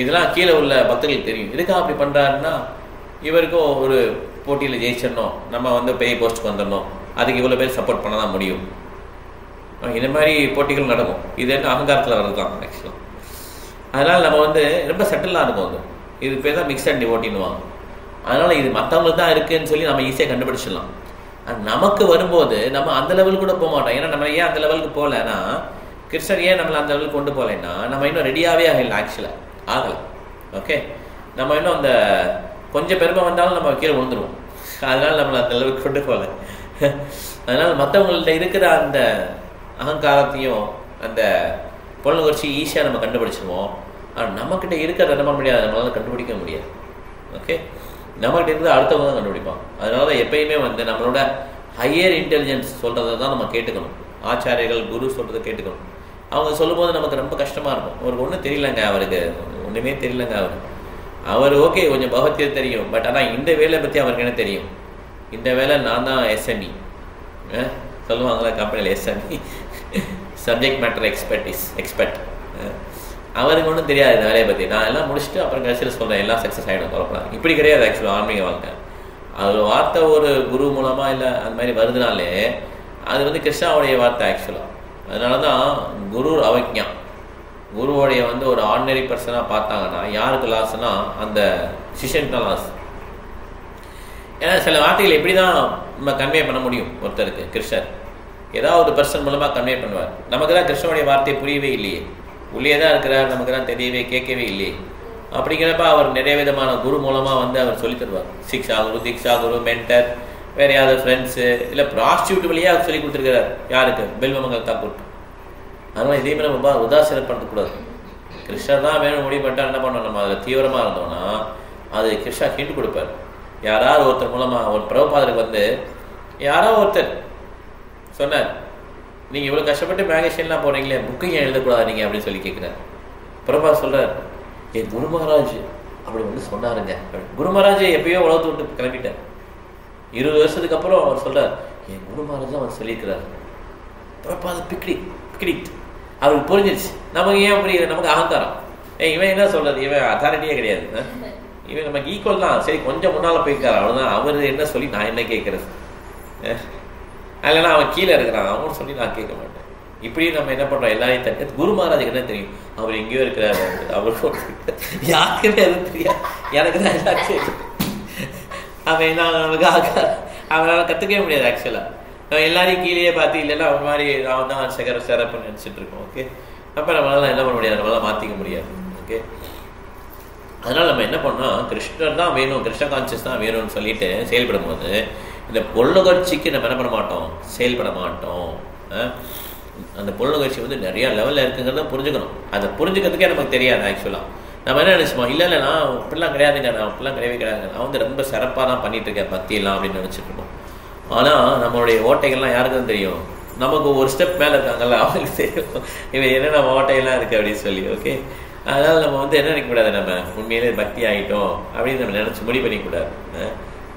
Speaker 1: இதெல்லாம் கீழே உள்ள பக்தர்களுக்கு தெரியும். எதுக்காக அப்படி பண்ணுறாருன்னா, இவருக்கும் ஒரு போட்டியில் ஜெயிச்சிடணும், நம்ம வந்து பெரிய போஸ்ட்டுக்கு வந்துடணும், அதுக்கு இவ்வளோ பேர் சப்போர்ட் பண்ண தான் முடியும். இந்த மாதிரி போட்டிகள் நடக்கும். இது என்ன அகங்காரத்தில் வர்றது தான் ஆக்சுவலாக. அதனால் நம்ம வந்து ரொம்ப செட்டிலாக இருக்கும். அது இது பேர் தான் மிக்ஸ் அண்ட் டிவோட்டின்னுவாங்க. அதனால் இது மற்றவங்களுக்கு தான் இருக்குதுன்னு சொல்லி நம்ம ஈஸியாக கண்டுபிடிச்சிடலாம். நமக்கு வரும்போது நம்ம அந்த லெவலுக்கு கூட போக மாட்டோம். ஏன்னா நம்ம ஏன் அந்த லெவலுக்கு போகலைன்னா, கிருஷ்ணர் ஏன் நம்மளை அந்த லெவலுக்கு கொண்டு போகலைன்னா, நம்ம இன்னும் ரெடியாகவே ஆகலை ஆக்சுவலாக, ஆகலை. ஓகே, நம்ம இன்னும் அந்த கொஞ்சம் பெருமை வந்தாலும் நம்ம கீழே விழுந்துருவோம். அதனால் நம்மளை அந்த அளவுக்கு கொண்டு போகல. அதனால் மற்றவங்கள்ட்ட இருக்கிற அந்த அகங்காரத்தையும் அந்த புலனுணர்ச்சி ஈஸியாக நம்ம கண்டுபிடிச்சிருவோம். ஆனால் நம்மக்கிட்ட இருக்கிறத என்ன பண்ண முடியாது, நம்மளால கண்டுபிடிக்க முடியாது. ஓகே, நம்மகிட்ட இருந்து அடுத்தவங்க தான் கண்டுபிடிப்பாங்க. அதனால தான் எப்பயுமே வந்து நம்மளோட ஹையர் இன்டெலிஜென்ஸ் சொல்கிறத தான் நம்ம கேட்டுக்கணும். ஆச்சாரியர்கள் குரு சொல்கிறத கேட்டுக்கணும். அவங்க சொல்லும்போது நமக்கு ரொம்ப கஷ்டமாக இருக்கும். அவருக்கு ஒன்றும் தெரியலங்க, அவருக்கு ஒன்றுமே தெரியலங்க, அவர் ஓகே கொஞ்சம் பகவத்கீதை தெரியும், பட் ஆனால் இந்த வேலை பற்றி அவருக்கு என்ன தெரியும், இந்த வேலை நான் தான் எஸ்எம்இ சொல்லுவாங்களா கம்பெனியில், எஸ்எம்இ சப்ஜெக்ட் மேட்டர் எக்ஸ்பர்ட். அவருக்கு ஒன்றும் தெரியாது இந்த வேலையை பற்றி. நான் எல்லாம் முடிச்சுட்டு அப்புறம் கடைசியில் சொல்கிறேன் எல்லாம் சக்ஸஸ் ஆகிடும் குழப்பலாம். இப்படி கிடையாது ஆக்சுவலாக ஆன்மீக வாழ்க்கை. அது வார்த்தை ஒரு குரு மூலமாக இல்லை அந்த மாதிரி வருதுனாலே அது வந்து கிருஷ்ணாவுடைய வார்த்தை ஆக்சுவலாக. அதனால தான் குரு அவக்ஞா, குருவோடைய வந்து ஒரு ஆர்டினரி பர்சனாக பார்த்தாங்கன்னா யாருக்கு லாஸ்னா அந்த சிஷ்யனுக்கு தான் லாஸ். ஏன்னா சில வார்த்தைகள் எப்படி தான் நம்ம கன்வே பண்ண முடியும் ஒருத்தருக்கு. கிருஷ்ணர் ஏதாவது ஒரு பர்சன் மூலமாக கன்வே பண்ணுவார். நமக்கு தான் கிருஷ்ணனுடைய வார்த்தை புரியவே இல்லையே, உள்ளே தான் இருக்கிறார், நமக்கு தான் தெரியவே கேட்கவே இல்லையே. அப்படிங்கிறப்ப அவர் நிறைய விதமான குரு மூலமாக வந்து அவர் சொல்லி தருவார். சிக்ஷா குரு, தீக்ஷா குரு, மென்டர், வேறு யாராவது ஃப்ரெண்ட்ஸு, இல்லை ப்ராஸ்டியூட் வழியாக அவர் சொல்லி கொடுத்துருக்கிறார். யாருக்கு? பெல்வமங்கல் தாக்கூர். அதனால் இதையுமே நம்ம உதாசீனப்படுத்தக்கூடாது. கிருஷ்ணர் தான் வேணும் முடிவு பண்ணிட்டா என்ன பண்ணோம், நம்ம அதில் தீவிரமாக இருந்தோம்னா அது கிருஷ்ணா ஹிண்ட் கொடுப்பார். யாராவது ஒருத்தர் மூலமாக ஒரு பிரபுபாதருக்கு வந்து யாரோ ஒருத்தர் சொன்னார், நீங்கள் இவ்வளோ கஷ்டப்பட்டு மேகசின்லாம் போகிறீங்களே, புக்கையும் எழுதக்கூடாது நீங்கள் அப்படின்னு சொல்லி கேட்குறாரு. பிரபுபாதர் சொல்கிறார், என் குரு மகாராஜ் அப்படி வந்து சொன்னாருங்க. குரு மகாராஜ் எப்பயோ உலகத்தை விட்டு கிளம்பிட்டார். 20 வருஷத்துக்கு அப்புறம் அவர் சொல்கிறார், என் குரு மகாராஜ் தான் அவர் சொல்லியிருக்கிறார். பிரபுபாதர் பிக்டிட் அவருக்கு புரிஞ்சிருச்சு. நமக்கு ஏன் புரியுது? நமக்கு அகங்காரம். இவன் என்ன சொல்கிறது, இவன் அத்தாரிட்டியே கிடையாது, இவன் நமக்கு ஈக்குவல் தான். சரி கொஞ்சம் முன்னால் போயிருக்காரு அவ்வளோதான், அவர் என்ன சொல்லி நான் என்ன கேட்குறது, இல்லைன்னா அவன் கீழே இருக்கிறான் அவன் சொல்லி நான் கேட்க மாட்டேன். இப்படி நம்ம என்ன பண்ணுறோம், எல்லாரையும் தட்டு. குரு மகாராஜுக்கு என்ன தெரியும், அவர் எங்கேயோ இருக்கிறாரு, அவர் யாருக்குமே எதுவும் தெரியாது, எனக்கு தான் எல்லாம் தெரியும். அவன் என்ன நமக்கு அவனால் கற்றுக்கவே முடியாது. ஆக்சுவலாக நம்ம எல்லாரையும் கீழே பார்த்து இல்லைன்னா அவன் மாதிரி அவன் தான் சிறப்புன்னு நினச்சிட்டு இருக்கோம். ஓகே, அப்போ நம்மளால என்ன பண்ண முடியாது, நம்மளால மாற்றிக்க முடியாது. ஓகே, அதனால் நம்ம என்ன பண்ணோம், கிருஷ்ணர் தான் வேணும், கிருஷ்ண கான்சியஸ் தான் வேணும்னு சொல்லிட்டு செயல்படும் போது இந்த பொருளுகட்சிக்கு நம்ம என்ன பண்ண மாட்டோம், செயல்பட மாட்டோம். அந்த பொருளுகட்சி வந்து நிறையா லெவலில் இருக்குங்கிறத புரிஞ்சுக்கணும். அதை புரிஞ்சுக்கிறதுக்கே நமக்கு தெரியாது. ஆக்சுவலாக நம்ம என்ன நினச்சிப்போம், இல்லை நான் இப்படிலாம் கிடையாதுங்க, நான் இப்படிலாம் கிடையவே கிடையாது, நான் வந்து ரொம்ப சிறப்பாக தான் பண்ணிட்டு இருக்கேன் பக்தியெல்லாம் அப்படின்னு நினச்சிட்டு இருக்கோம். ஆனால் நம்மளுடைய ஓட்டைகள்லாம் யாருக்கு தான் தெரியும், நமக்கு ஒரு ஸ்டெப் மேலே இருக்காங்கல்ல அவங்களுக்கு தெரியும் இவன் என்னென்ன ஓட்டையெல்லாம் இருக்குது அப்படின்னு சொல்லி. ஓகே, அதனால் நம்ம வந்து என்ன நினைக்கக்கூடாது, நம்ம உண்மையிலே பக்தி ஆகிட்டோம் அப்படின்னு நம்ம நினச்சி முடிவு பண்ணிக்கூடாது.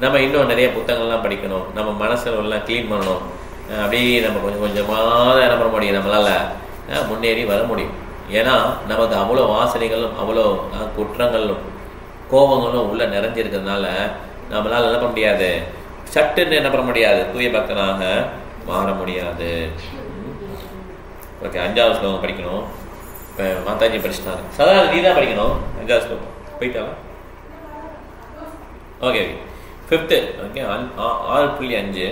Speaker 1: நம்ம இன்னும் நிறைய புத்தகங்கள்லாம் படிக்கணும், நம்ம மனசில் எல்லாம் க்ளீன் பண்ணணும். அப்படியே நம்ம கொஞ்சம் கொஞ்சமாக என்ன பண்ண முடியும், நம்மளால் முன்னேறி வர முடியும். ஏன்னா நமக்கு அவ்வளோ வாசனைகளும் அவ்வளோ குற்றங்களும் கோபங்களும் உள்ளே நிறைஞ்சிருக்கிறதுனால நம்மளால் என்ன பண்ண முடியாது, சட்டுன்னு என்ன பண்ண முடியாது, தூய பக்தனாக மாற முடியாது. ஓகே, 5வது ஸ்லோகம் படிக்கணும். இப்போ மாதாஜி படிச்சுட்டாங்க, சாதாரண நீ தான் படிக்கணும். 5வது ஸ்லோகம் போயிட்டாங்க. Okay, 5th. ஓகே, 6.5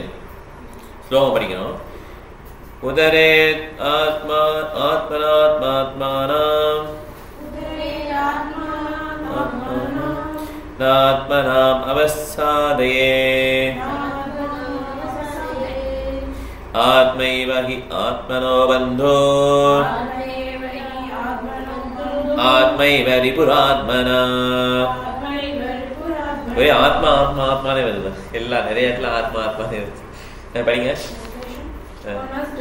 Speaker 1: ஸ்லோகம் படிக்கணும். உதரே ஆத்மா ஆத்மனாத்மாத்மானாம் ஆத்மனாம் அவசாதயே ஆத்மைவ ஹி ஆத்மனோ பந்தோ ஆத்மைவ ரிபுராத்மனா. ஒரே ஆத்மா ஆத்மா ஆத்மானே வருது, எல்லாம் நிறைய இடத்துல ஆத்மா ஆத்மானே வருது. படிங்க.
Speaker 5: One must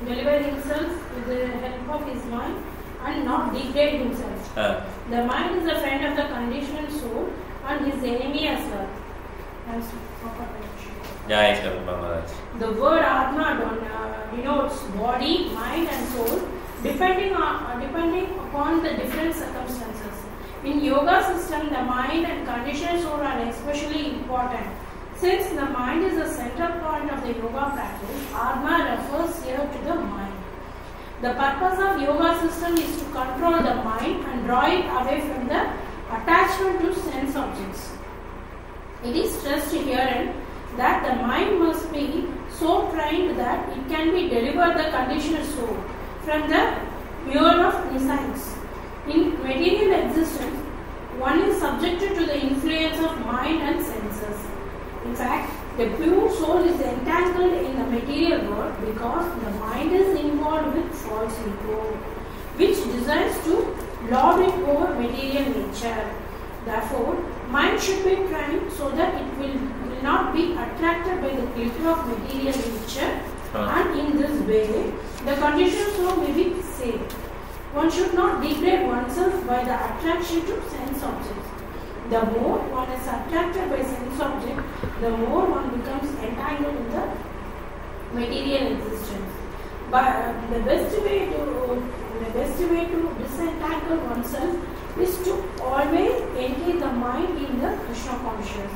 Speaker 5: deliver himself with the help of his mind and not degrade himself. The mind is a friend of the conditioned soul and his enemy as well. The word Atma denotes body, mind and soul depending upon the different circumstances. In yoga system, the mind and conditioned soul are especially important. Since the mind is the central point of the yoga practice, Atma refers here to the mind. The purpose of yoga system is to control the mind and draw it away from the attachment to sense objects. It is stressed herein that the mind must be so trained that it can be delivered the conditioned soul from the lure of desires. In material existence, one is subjected to the influence of mind and senses. In fact, the pure soul is entangled in the material world because the mind is involved with false ego, which desires to lord it over material nature. Therefore, mind should be trained so that it will not be attracted by the glitter of material nature, and in this way, the conditioned soul may be saved. One should not degrade oneself by the attraction to sense objects. The more one is attracted by sense object, the more one becomes entangled in the material existence. But the best way to disentangle oneself is to always engage the mind in the Krishna conscious.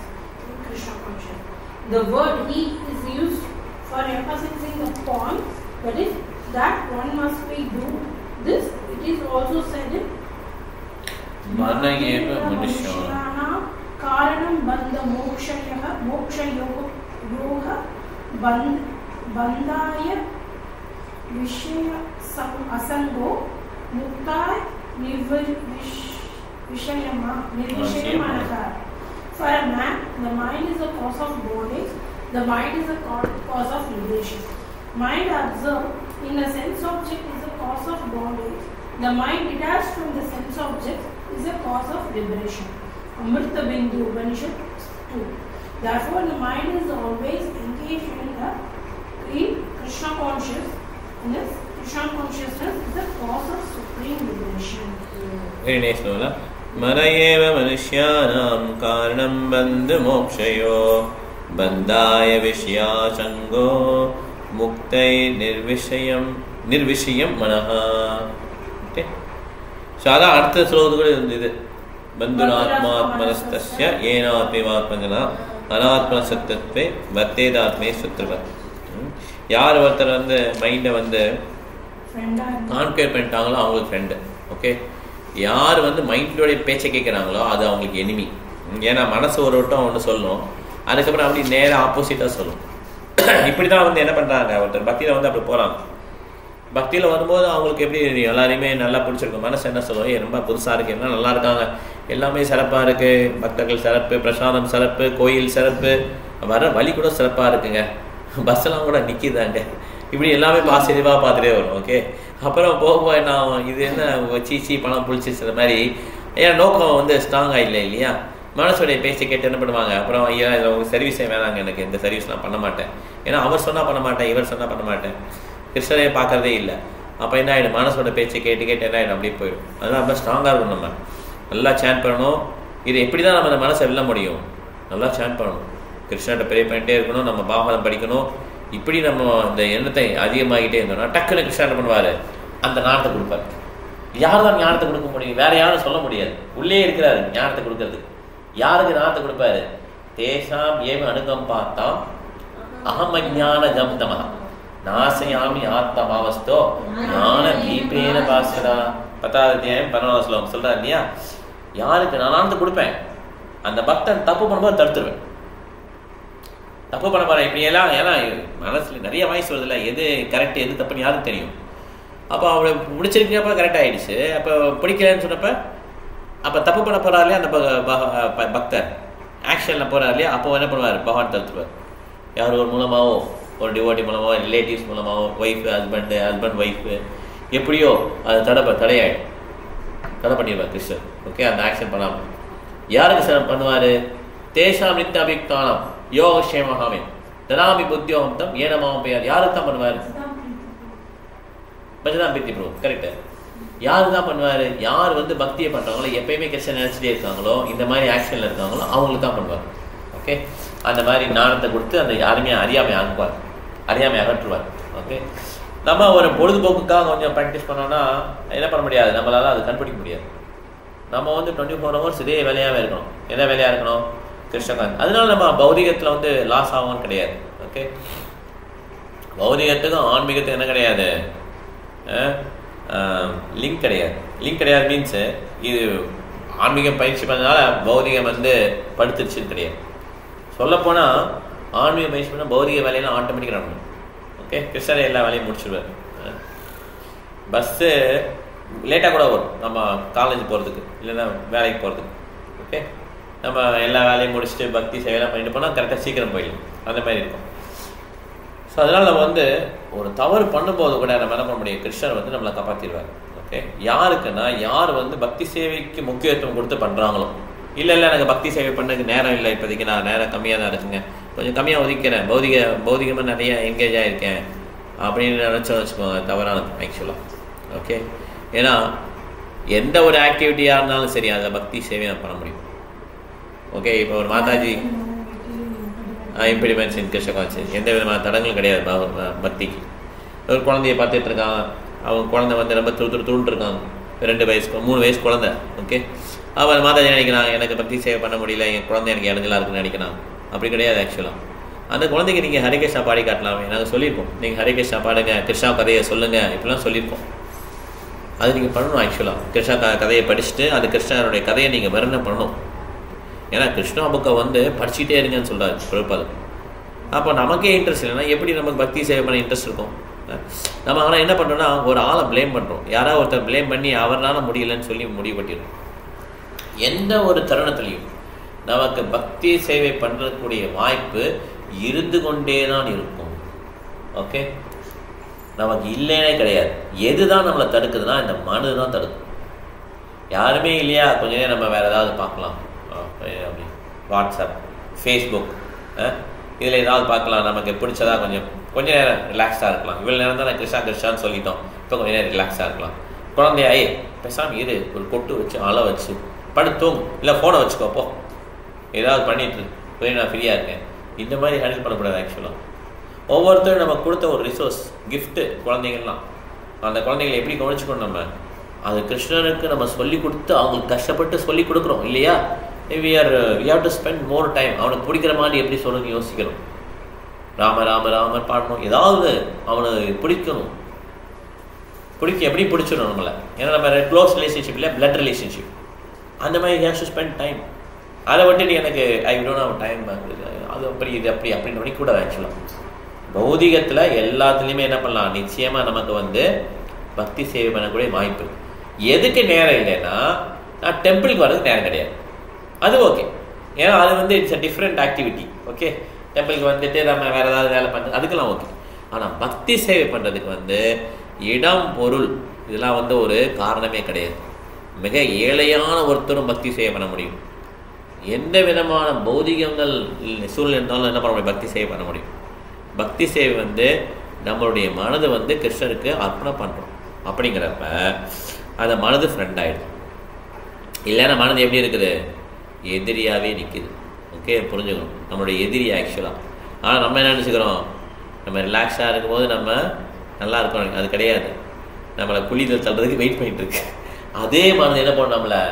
Speaker 5: The word "he" is used for emphasizing the point, that is, that one must be do this. It is also said in कारणं बंध मोक्षयोग बंधाय विषय असंगो मुक्ताय
Speaker 8: For a man, the mind is a cause of bondage, the mind is a cause of liberation. Mind observed in a sense object is a cause of bondage, the mind detached from the sense object is a cause of liberation. Amrita Bindu Upanishad 2. Therefore, the mind is always engaged in Krishna consciousness. Krishna consciousness is the cause of supreme liberation.
Speaker 1: Very nice, Lola. Manayeva Manusyanam Karanam Bandhu Mokshayo Bandhaya Vishya Sango Muktai Nirvishayam Manaha. Okay. So, that's the Artha Bandhuratmatmanastasya Yenaatmivatmangana Anatma Sattatve Bhattedatme Sutravat. யார் ஒருத்தர் வந்து மைண்டை வந்து conquer பண்ணிட்டாங்களோ அவங்களுக்கு friend. Okay, யார் வந்து மைண்டோடைய பேச்சை கேட்குறாங்களோ அது அவங்களுக்கு எனிமி. ஏன்னா மனசு ஒரு வட்டம் ஒன்று சொல்லும், அதுக்கப்புறம் அப்படி நேராக ஆப்போசிட்டாக சொல்லும். இப்படி தான் வந்து என்ன பண்ணுறாங்க, ஒருத்தர் பக்தியில் வந்து அப்படி போகிறாங்க. பக்தியில் வரும்போது அவங்களுக்கு எப்படி எல்லாரையுமே நல்லா பிடிச்சிருக்கும். மனசு என்ன சொல்லுவோம், ரொம்ப புதுசாக இருக்குது, எல்லாம் நல்லா இருக்காங்க, எல்லாமே சிறப்பாக இருக்குது, பக்தர்கள் சிறப்பு, பிரசாதம் சிறப்பு, கோயில் சிறப்பு, வர வழி கூட சிறப்பாக இருக்குங்க, பஸ்ஸெல்லாம் கூட நிற்கிதாங்க, இப்படி எல்லாமே பாசிட்டிவாக பார்த்துட்டே வரும். ஓகே, அப்புறம் போகும்போது என்ன ஆகும், இது என்ன சீச்சி பணம் புளிச்சிச்சுற மாதிரி. ஏன் நோக்கம் வந்து ஸ்ட்ராங்காக இல்லை இல்லையா, மனசுடைய பேச்சை கேட்டு என்ன பண்ணுவாங்க, அப்புறம் ஐயா இதில் உங்களுக்கு சர்வீஸே வேணாங்க, எனக்கு இந்த சர்வீஸ் நான் பண்ண மாட்டேன், ஏன்னா அவர் சொன்னால் பண்ண மாட்டேன், இவர் சொன்னால் பண்ண மாட்டேன், கிருஷ்ணரையே பார்க்கறதே இல்லை. அப்போ என்ன ஆகிடும், மனசோட பேச்சை கேட்டு கேட்டு என்ன ஆகிடும், அப்படியே போயிடும். அதனால் ரொம்ப ஸ்ட்ராங்காக இருக்கும், நம்ம நல்லா சேன் பண்ணணும். இது எப்படி தான் நம்ம அந்த மனசை வெல்ல முடியும், நல்லா சேன் பண்ணணும், கிருஷ்ணர்கிட்ட ப்ரே பண்ணிட்டே இருக்கணும், நம்ம பாகவதம் படிக்கணும். இப்படி நம்ம இந்த எண்ணத்தை அதிகமாகிட்டே இருந்தோம்னா டக்குன்னு கிருஷ்ணர் பண்ணுவார், அந்த ஞானத்தை கொடுப்பார். யார் தான் ஞானத்தை கொடுக்க முடியும், வேற யாரும் சொல்ல முடியாது, உள்ளே இருக்கிறாரு ஞானத்தை கொடுக்கறது. யாருக்கு ஞானத்தை கொடுப்பாரு, தேசாம் ஏவ அணுகம் பார்த்தாம் அகமஞான ஜப்தமா நாசயாமி ஆத்மபாவஸ்தோ ஞான தீபேன பாஸ்கரா. 10வது அத்தியாயம் 11வது ஸ்லோகம் சொல்றாரு இல்லையா, யாருக்கு நான் ஞானத்தை கொடுப்பேன், அந்த பக்தன் தப்பு பண்ணும்போது தடுத்துருவேன். தப்பு பண்ண போறேன் இப்படி எல்லாம், ஏன்னா மனசுல நிறைய வாய்ஸ் வருது இல்லை, எது கரெக்ட் எது தப்புன்னு யாருக்கு தெரியும். அப்போ அவளை பிடிச்சிருக்கப்ப கரெக்ட் ஆகிடுச்சு, அப்போ பிடிக்கலன்னு சொன்னப்ப அப்போ தப்பு பண்ண போறாரு இல்லையா அந்த பக்தர், ஆக்ஷனில் போறாரு இல்லையா, அப்போ என்ன பண்ணுவார், பகவான் தடுத்துருவார். யார் ஒரு மூலமாகவோ, ஒரு டிவோட்டி மூலமாகவோ, ரிலேட்டிவ்ஸ் மூலமாகவோ, ஒய்ஃபு ஹஸ்பண்ட் ஒய்ஃபு, எப்படியோ அது தடையாயிடும், தடை பண்ணிடுவார் கிருஷ்ணர். ஓகே, அந்த ஆக்ஷன் பண்ணாமல் யாருக்கு சார் பண்ணுவார், தேசாம் நித்யாபிக்தானம் யோகக்ஷேமஹாமே தனாமி புத்தியோகம் ஏனமாவும் பெயர். யாருக்கு தான் பண்ணுவார், பஜதான் பிரீத்தி ப்ரோ, கரெக்டு. யாருக்கு தான் பண்ணுவார், யார் வந்து பக்தியை பண்ணுறாங்களோ, எப்பயுமே கிருஷ்ணன் நினச்சிட்டே இருக்காங்களோ, இந்த மாதிரி ஆக்ஷனில் இருக்காங்களோ அவங்களுக்கு தான் பண்ணுவார். ஓகே, அந்த மாதிரி ஞானத்தை கொடுத்து அந்த யாருமே அறியாமை ஆக்குவார், அறியாமை அகற்றுவார். ஓகே, நம்ம ஒரு பொழுதுபோக்குக்காக கொஞ்சம் ப்ராக்டிஸ் பண்ணோன்னா என்ன பண்ண முடியாது, நம்மளால அது கண்டுபிடிக்க முடியாது. நம்ம வந்து 24 hours இதே வேலையாகவே இருக்கணும். என்ன வேலையாக இருக்கணும், கிருஷ்ணகாந்த். அதனால நம்ம பௌதிகத்தில் வந்து லாஸ் ஆகும்னு கிடையாது. ஓகே, பௌதிகத்துக்கும் ஆன்மீகத்துக்கும் என்ன கிடையாது, லிங்க் கிடையாது. லிங்க் கிடையாது மீன்ஸு இது ஆன்மீகம் பயிற்சி பண்ணதுனால பௌதிகம் வந்து படுத்துருச்சுன்னு கிடையாது. சொல்லப்போனால் ஆன்மீக பயிற்சி பண்ணால் பௌதிக வேலையெல்லாம் ஆட்டோமேட்டிக்காக நடக்கும். ஓகே, கிருஷ்ணரை எல்லா வேலையும் முடிச்சுடுவார். பஸ்ஸு லேட்டாக கூட வரும் நம்ம காலேஜ் போகிறதுக்கு, இல்லைன்னா வேலைக்கு போகிறதுக்கு. ஓகே, நம்ம எல்லா வேலையும் முடிச்சுட்டு பக்தி சேவையெல்லாம் பண்ணிட்டு போனால் கரெக்டாக சீக்கிரம் போயிடலாம், அந்த மாதிரி இருக்கும். ஸோ அதனால் நம்ம வந்து ஒரு தவறு பண்ணும்போது கூட நம்ம என்ன பண்ண முடியும், கிருஷ்ணர் வந்து நம்மளை காப்பாற்றிடுவார். ஓகே, யாருக்குன்னா யார் வந்து பக்தி சேவைக்கு முக்கியத்துவம் கொடுத்து பண்ணுறாங்களோ, இல்லை எனக்கு பக்தி சேவை பண்ணதுக்கு நேரம் இல்லை, இப்போதைக்கு நான் நேரம் கம்மியாக தான் இருக்குங்க, கொஞ்சம் கம்மியாக ஒதுக்கிறேன், பௌதிகமாக நிறைய என்கேஜ் ஆகிருக்கேன் அப்படின்னு நினச்சோன்னு வச்சுக்கோங்க, தவறானது ஆக்சுவலாக. ஓகே, ஏன்னா எந்த ஒரு ஆக்டிவிட்டியாக இருந்தாலும் சரி அதில் பக்தி சேவை நான் பண்ண முடியும். ஓகே, இப்போ ஒரு மாதாஜி இம்ப்ளிமெண்ட்ஸ் இன் கிருஷ்ணகாட்சி எந்த விதமான தடங்களும் கிடையாது பக்திக்கு. ஒரு குழந்தைய பார்த்துட்டு இருக்காங்க, அவங்க குழந்தை வந்து ரொம்ப தூண்டு இருக்காங்க, 2 வயசு 3 வயசு குழந்தை. ஓகே, அவன் மாதாஜி நினைக்கிறாங்க எனக்கு பக்தி சேவை பண்ண முடியல, என் குழந்தை எனக்கு இடைஞ்சலாக இருக்குன்னு நினைக்கிறாங்க. அப்படி கிடையாது. ஆக்சுவலாக அந்த குழந்தைக்கு நீங்கள் ஹரே கிருஷ்ணா பாடி காட்டலாமே, நாங்கள் சொல்லியிருக்கோம், நீங்கள் ஹரே கிருஷ்ணா பாடுங்க, கிருஷ்ணா கதையை சொல்லுங்கள், இப்படிலாம் சொல்லியிருக்கோம். அது நீங்கள் பண்ணணும். ஆக்சுவலாக கிருஷ்ணா கதையை படிச்சுட்டு அது கிருஷ்ணருடைய கதையை நீங்கள் வர்ணனை பண்ணணும். ஏன்னா கிருஷ்ணா புக்கை வந்து படிச்சுட்டே இருங்கன்னு சொல்கிறாரு பிரபுபாதர். அப்போ நமக்கே இன்ட்ரெஸ்ட் இல்லைன்னா எப்படி நமக்கு பக்தி சேவை பண்ண இன்ட்ரெஸ்ட் இருக்கும். நம்ம ஆனால் என்ன பண்ணுறோன்னா ஒரு ஆளை ப்ளேம் பண்ணுறோம், யாராவது ஒருத்தர் ப்ளேம் பண்ணி அவரால் முடியலன்னு சொல்லி முடிவு பண்ணிடுறோம். எந்த ஒரு தருணத்திலையும் நமக்கு பக்தி சேவை பண்ணுறக்கூடிய வாய்ப்பு இருந்து கொண்டே தான் இருக்கும். ஓகே, நமக்கு இல்லைன்னே கிடையாது. எதுதான் நம்மளை தடுக்குதுன்னா இந்த மனது தான் தடுக்கும். யாருமே இல்லையா, கொஞ்ச நேரம் நம்ம வேறு ஏதாவது பார்க்கலாம், அப்படி வாட்ஸ்அப், ஃபேஸ்புக், இதில் ஏதாவது பார்க்கலாம், நமக்கு பிடிச்சதா கொஞ்ச நேரம் ரிலாக்ஸாக இருக்கலாம். இவ்வளோ நேரம் தான் நான் கிருஷ்ணான்னு சொல்லிட்டோம், இப்போ கொஞ்சம் நேரம் ரிலாக்ஸாக இருக்கலாம். குழந்தையாயே பேசாமல் இரு, ஒரு கொட்டு வச்சு அலை வச்சு படுத்தோம், இல்லை ஃபோனை வச்சுக்கோப்போ, ஏதாவது பண்ணிட்டு போய் நான் ஃப்ரீயாக இருக்கேன். இந்த மாதிரி ஹேண்டில் பண்ணக்கூடாது. ஆக்சுவலாக ஒவ்வொருத்தரும் நம்ம கொடுத்த ஒரு ரிசோர்ஸ், கிஃப்ட்டு குழந்தைங்கள்லாம். அந்த குழந்தைங்களை எப்படி கவனிச்சுக்கணும் நம்ம, அது கிருஷ்ணனுக்கு நம்ம சொல்லி கொடுத்து அவங்களுக்கு கஷ்டப்பட்டு சொல்லி கொடுக்குறோம் இல்லையா. we have to spend more time. அவனுக்கு பிடிக்கிற மாதிரி எப்படி சொல்லணும்னு யோசிக்கணும். ராம ராம ராமர் பாடணும், ஏதாவது அவனுக்கு பிடிக்கணும். எப்படி பிடிச்சிடணும் நம்மளை. ஏன்னா நம்ம க்ளோஸ் ரிலேஷன்ஷிப் இல்லை, பிளட் ரிலேஷன்ஷிப். அந்த மாதிரி ஹேஸ் டு ஸ்பெண்ட் டைம். அதை விட்டுட்டு எனக்கு ஐ டோன்ட் ஹேவ் டைம், அது அப்படி இது அப்படின்னு நினைக்கூடாது. ஆக்சுவலாக பௌதிகத்தில் எல்லாத்துலேயுமே என்ன பண்ணலாம், நிச்சயமாக நமக்கு பக்தி சேவை பண்ணக்கூடிய வாய்ப்பு. எதுக்கு நேரம் இல்லைன்னா, நான் டெம்பிளுக்கு வர்றதுக்கு நேரம் கிடையாது, அது ஓகே. ஏன்னா அது it's a different activity. Okay, டெம்பிளுக்கு வந்துட்டு நம்ம வேறு ஏதாவது வேலை பண்ணுறது அதுக்கெல்லாம் ஓகே. ஆனால் பக்தி சேவை பண்ணுறதுக்கு இடம், பொருள் இதெல்லாம் ஒரு காரணமே கிடையாது. மிக ஏழையான ஒருத்தரும் பக்தி சேவை பண்ண முடியும். எந்த விதமான பௌதிகங்கள் சூழ்நிலை இருந்தாலும் என்ன பண்ண முடியும், பக்தி சேவை பண்ண முடியும். பக்தி சேவை நம்மளுடைய மனது கிருஷ்ணருக்கு அர்ப்பணம் பண்ணுறோம். அப்படிங்கிறப்ப அந்த மனது ஃப்ரெண்ட் ஆகிடும். இல்லைன்னா மனது எப்படி இருக்குது, எதிரியாகவே நிற்கிது. ஓகே, புரிஞ்சுக்கணும், நம்மளுடைய எதிரி ஆக்சுவலாக. ஆனால் நம்ம என்ன நினச்சிக்கிறோம், நம்ம ரிலாக்ஸாக இருக்கும்போது நம்ம நல்லா இருக்கணும். அது கிடையாது, நம்மளை குழியில் தள்ளுறதுக்கு வெயிட் பண்ணிகிட்ருக்கு. அதே மனது என்ன பண்ணணும், நம்மளை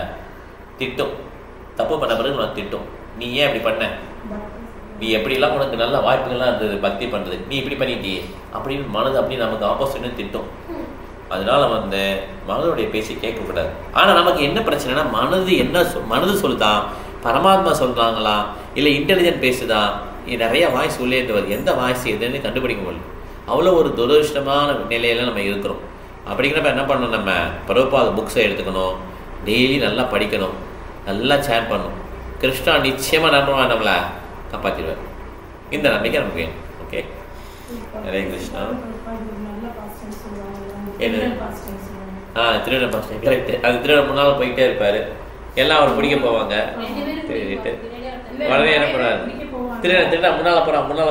Speaker 1: திட்டும். தப்பு பண்ண பிறகு நம்ம திட்டும், நீ ஏன் இப்படி பண்ண, நீ எப்படிலாம் உனக்கு நல்ல வாய்ப்புகள்லாம் இருந்தது பக்தி பண்ணுறது, நீ இப்படி பண்ணிட்டியே அப்படின்னு மனது அப்படி நமக்கு ஆப்போசிட்னு திட்டும். அதனால மனதுடைய பேசி கேட்கக்கூடாது. ஆனால் நமக்கு என்ன பிரச்சனைனா, மனது சொல்லுதா, பரமாத்மா சொல்கிறாங்களா, இல்லை இன்டெலிஜென்ட் பேசுதா, நிறைய வாய்ஸ் உள்ளேட்டு வருது. எந்த வாய்ஸ் எதுன்னு கண்டுபிடிக்க முடியல. அவ்வளோ ஒரு துரதிருஷ்டமான நிலையில நம்ம இருக்கிறோம். அப்படிங்கிறப்ப என்ன பண்ணணும், நம்ம பிரபுபாத புக்ஸை எடுத்துக்கணும், டெய்லி நல்லா படிக்கணும், நல்லா சேட் பண்ணணும். கிருஷ்ணா நிச்சயமாக நம்மளை காப்பாற்றிடுவார். இந்த நம்பிக்கை நமக்கு வேணும். ஓகே, ஹரே கிருஷ்ணா. திருடன் பாஸ்ட் கரெக்ட். அது திருடன் முன்னால் போயிட்டே இருப்பாரு, எல்லாம் அவர் பிடிக்க போவாங்க. உடனே என்ன பண்ணுவாரு, திருட முன்னால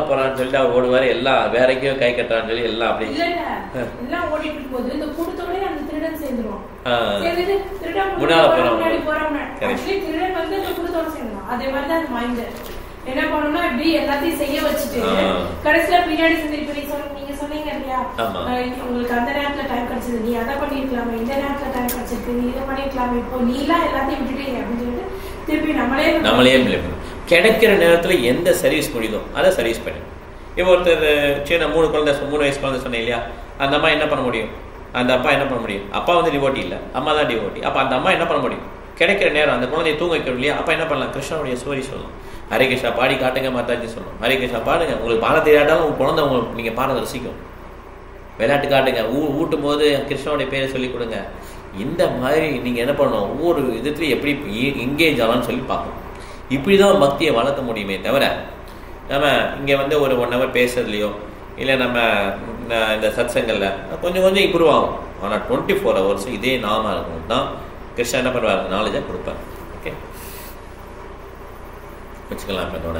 Speaker 1: போறான்னு சொல்லிட்டு அவர் ஓடுவாரு. எல்லாம் வேறக்கோ கை கட்டுறான்னு சொல்லி எல்லாம் அப்படி முன்னால போறாங்க.
Speaker 8: என்ன பண்ணணும்னா இப்படி எல்லாத்தையும் செய்ய வச்சுட்டு கடைசியில பின்னாடி நீங்க சொன்னீங்க இல்லையா, உங்களுக்கு அந்த நேரத்துல டைம் கிடைச்சது, நீ அதை பண்ணிருக்கலாமே, இந்த நேரத்துல டைம் கிடைச்சிருக்கு, நீ இதை பண்ணிருக்கலாமே, இப்போ நீ எல்லாம் எல்லாத்தையும் விட்டுட்டீங்க அப்படின்னு சொல்லிட்டு திருப்பி நம்மளே
Speaker 1: கிடைக்கிற நேரத்துல எந்த சர்வீஸ் முடியுதோ அதை சர்வீஸ் பண்ணி. இப்போ ஒருத்தர் சின்ன 3 வயசு குழந்தை சொன்னேன் இல்லையா, அந்த அம்மா என்ன பண்ண முடியும், அந்த அப்பா என்ன பண்ண முடியும், அப்பா டிவோட்டி இல்லை, அம்மா தான் டிவோட்டி. அப்போ அந்த அம்மா என்ன பண்ண முடியும், கிடைக்கிற நேரம் அந்த குழந்தைய தூங்க வைக்கணும் இல்லையா. அப்போ என்ன பண்ணலாம், கிருஷ்ணனுடைய ஸ்டோரி சொல்லலாம். ஹரே கிருஷ்ணா பாடி காட்டுங்க மாதாஜி சொல்லணும். ஹரே கிருஷ்ணா பாடுங்க, உங்களுக்கு பாட தெரியாட்டாலும் உங்கள் குழந்தை நீங்கள் பாட ரசிக்கும். விளையாட்டு காட்டுங்க, ஊட்டும் போது கிருஷ்ணனுடைய பேரை சொல்லிக் கொடுங்க. இந்த மாதிரி நீங்கள் என்ன பண்ணணும், ஒவ்வொரு விதத்துலையும் எப்படி எங்கேஜ் ஆகலாம்னு சொல்லி பார்க்கணும். இப்படி தான் பக்தியை வளர்க்க முடியுமே தவிர நம்ம இங்கே ஒரு 1 hour பேசுறதுலையோ இல்லை நம்ம இந்த சத்சங்கல்ல கொஞ்சம் இம்ப்ரூவ் ஆகும். ஆனால் 24 hours இதே நாம இருக்கணும் தான் கிருஷ்ணன் என்ன பண்ணுவார், நாலேஜை கொடுப்பார். ஓகே, வச்சுக்கலாம் என்னோட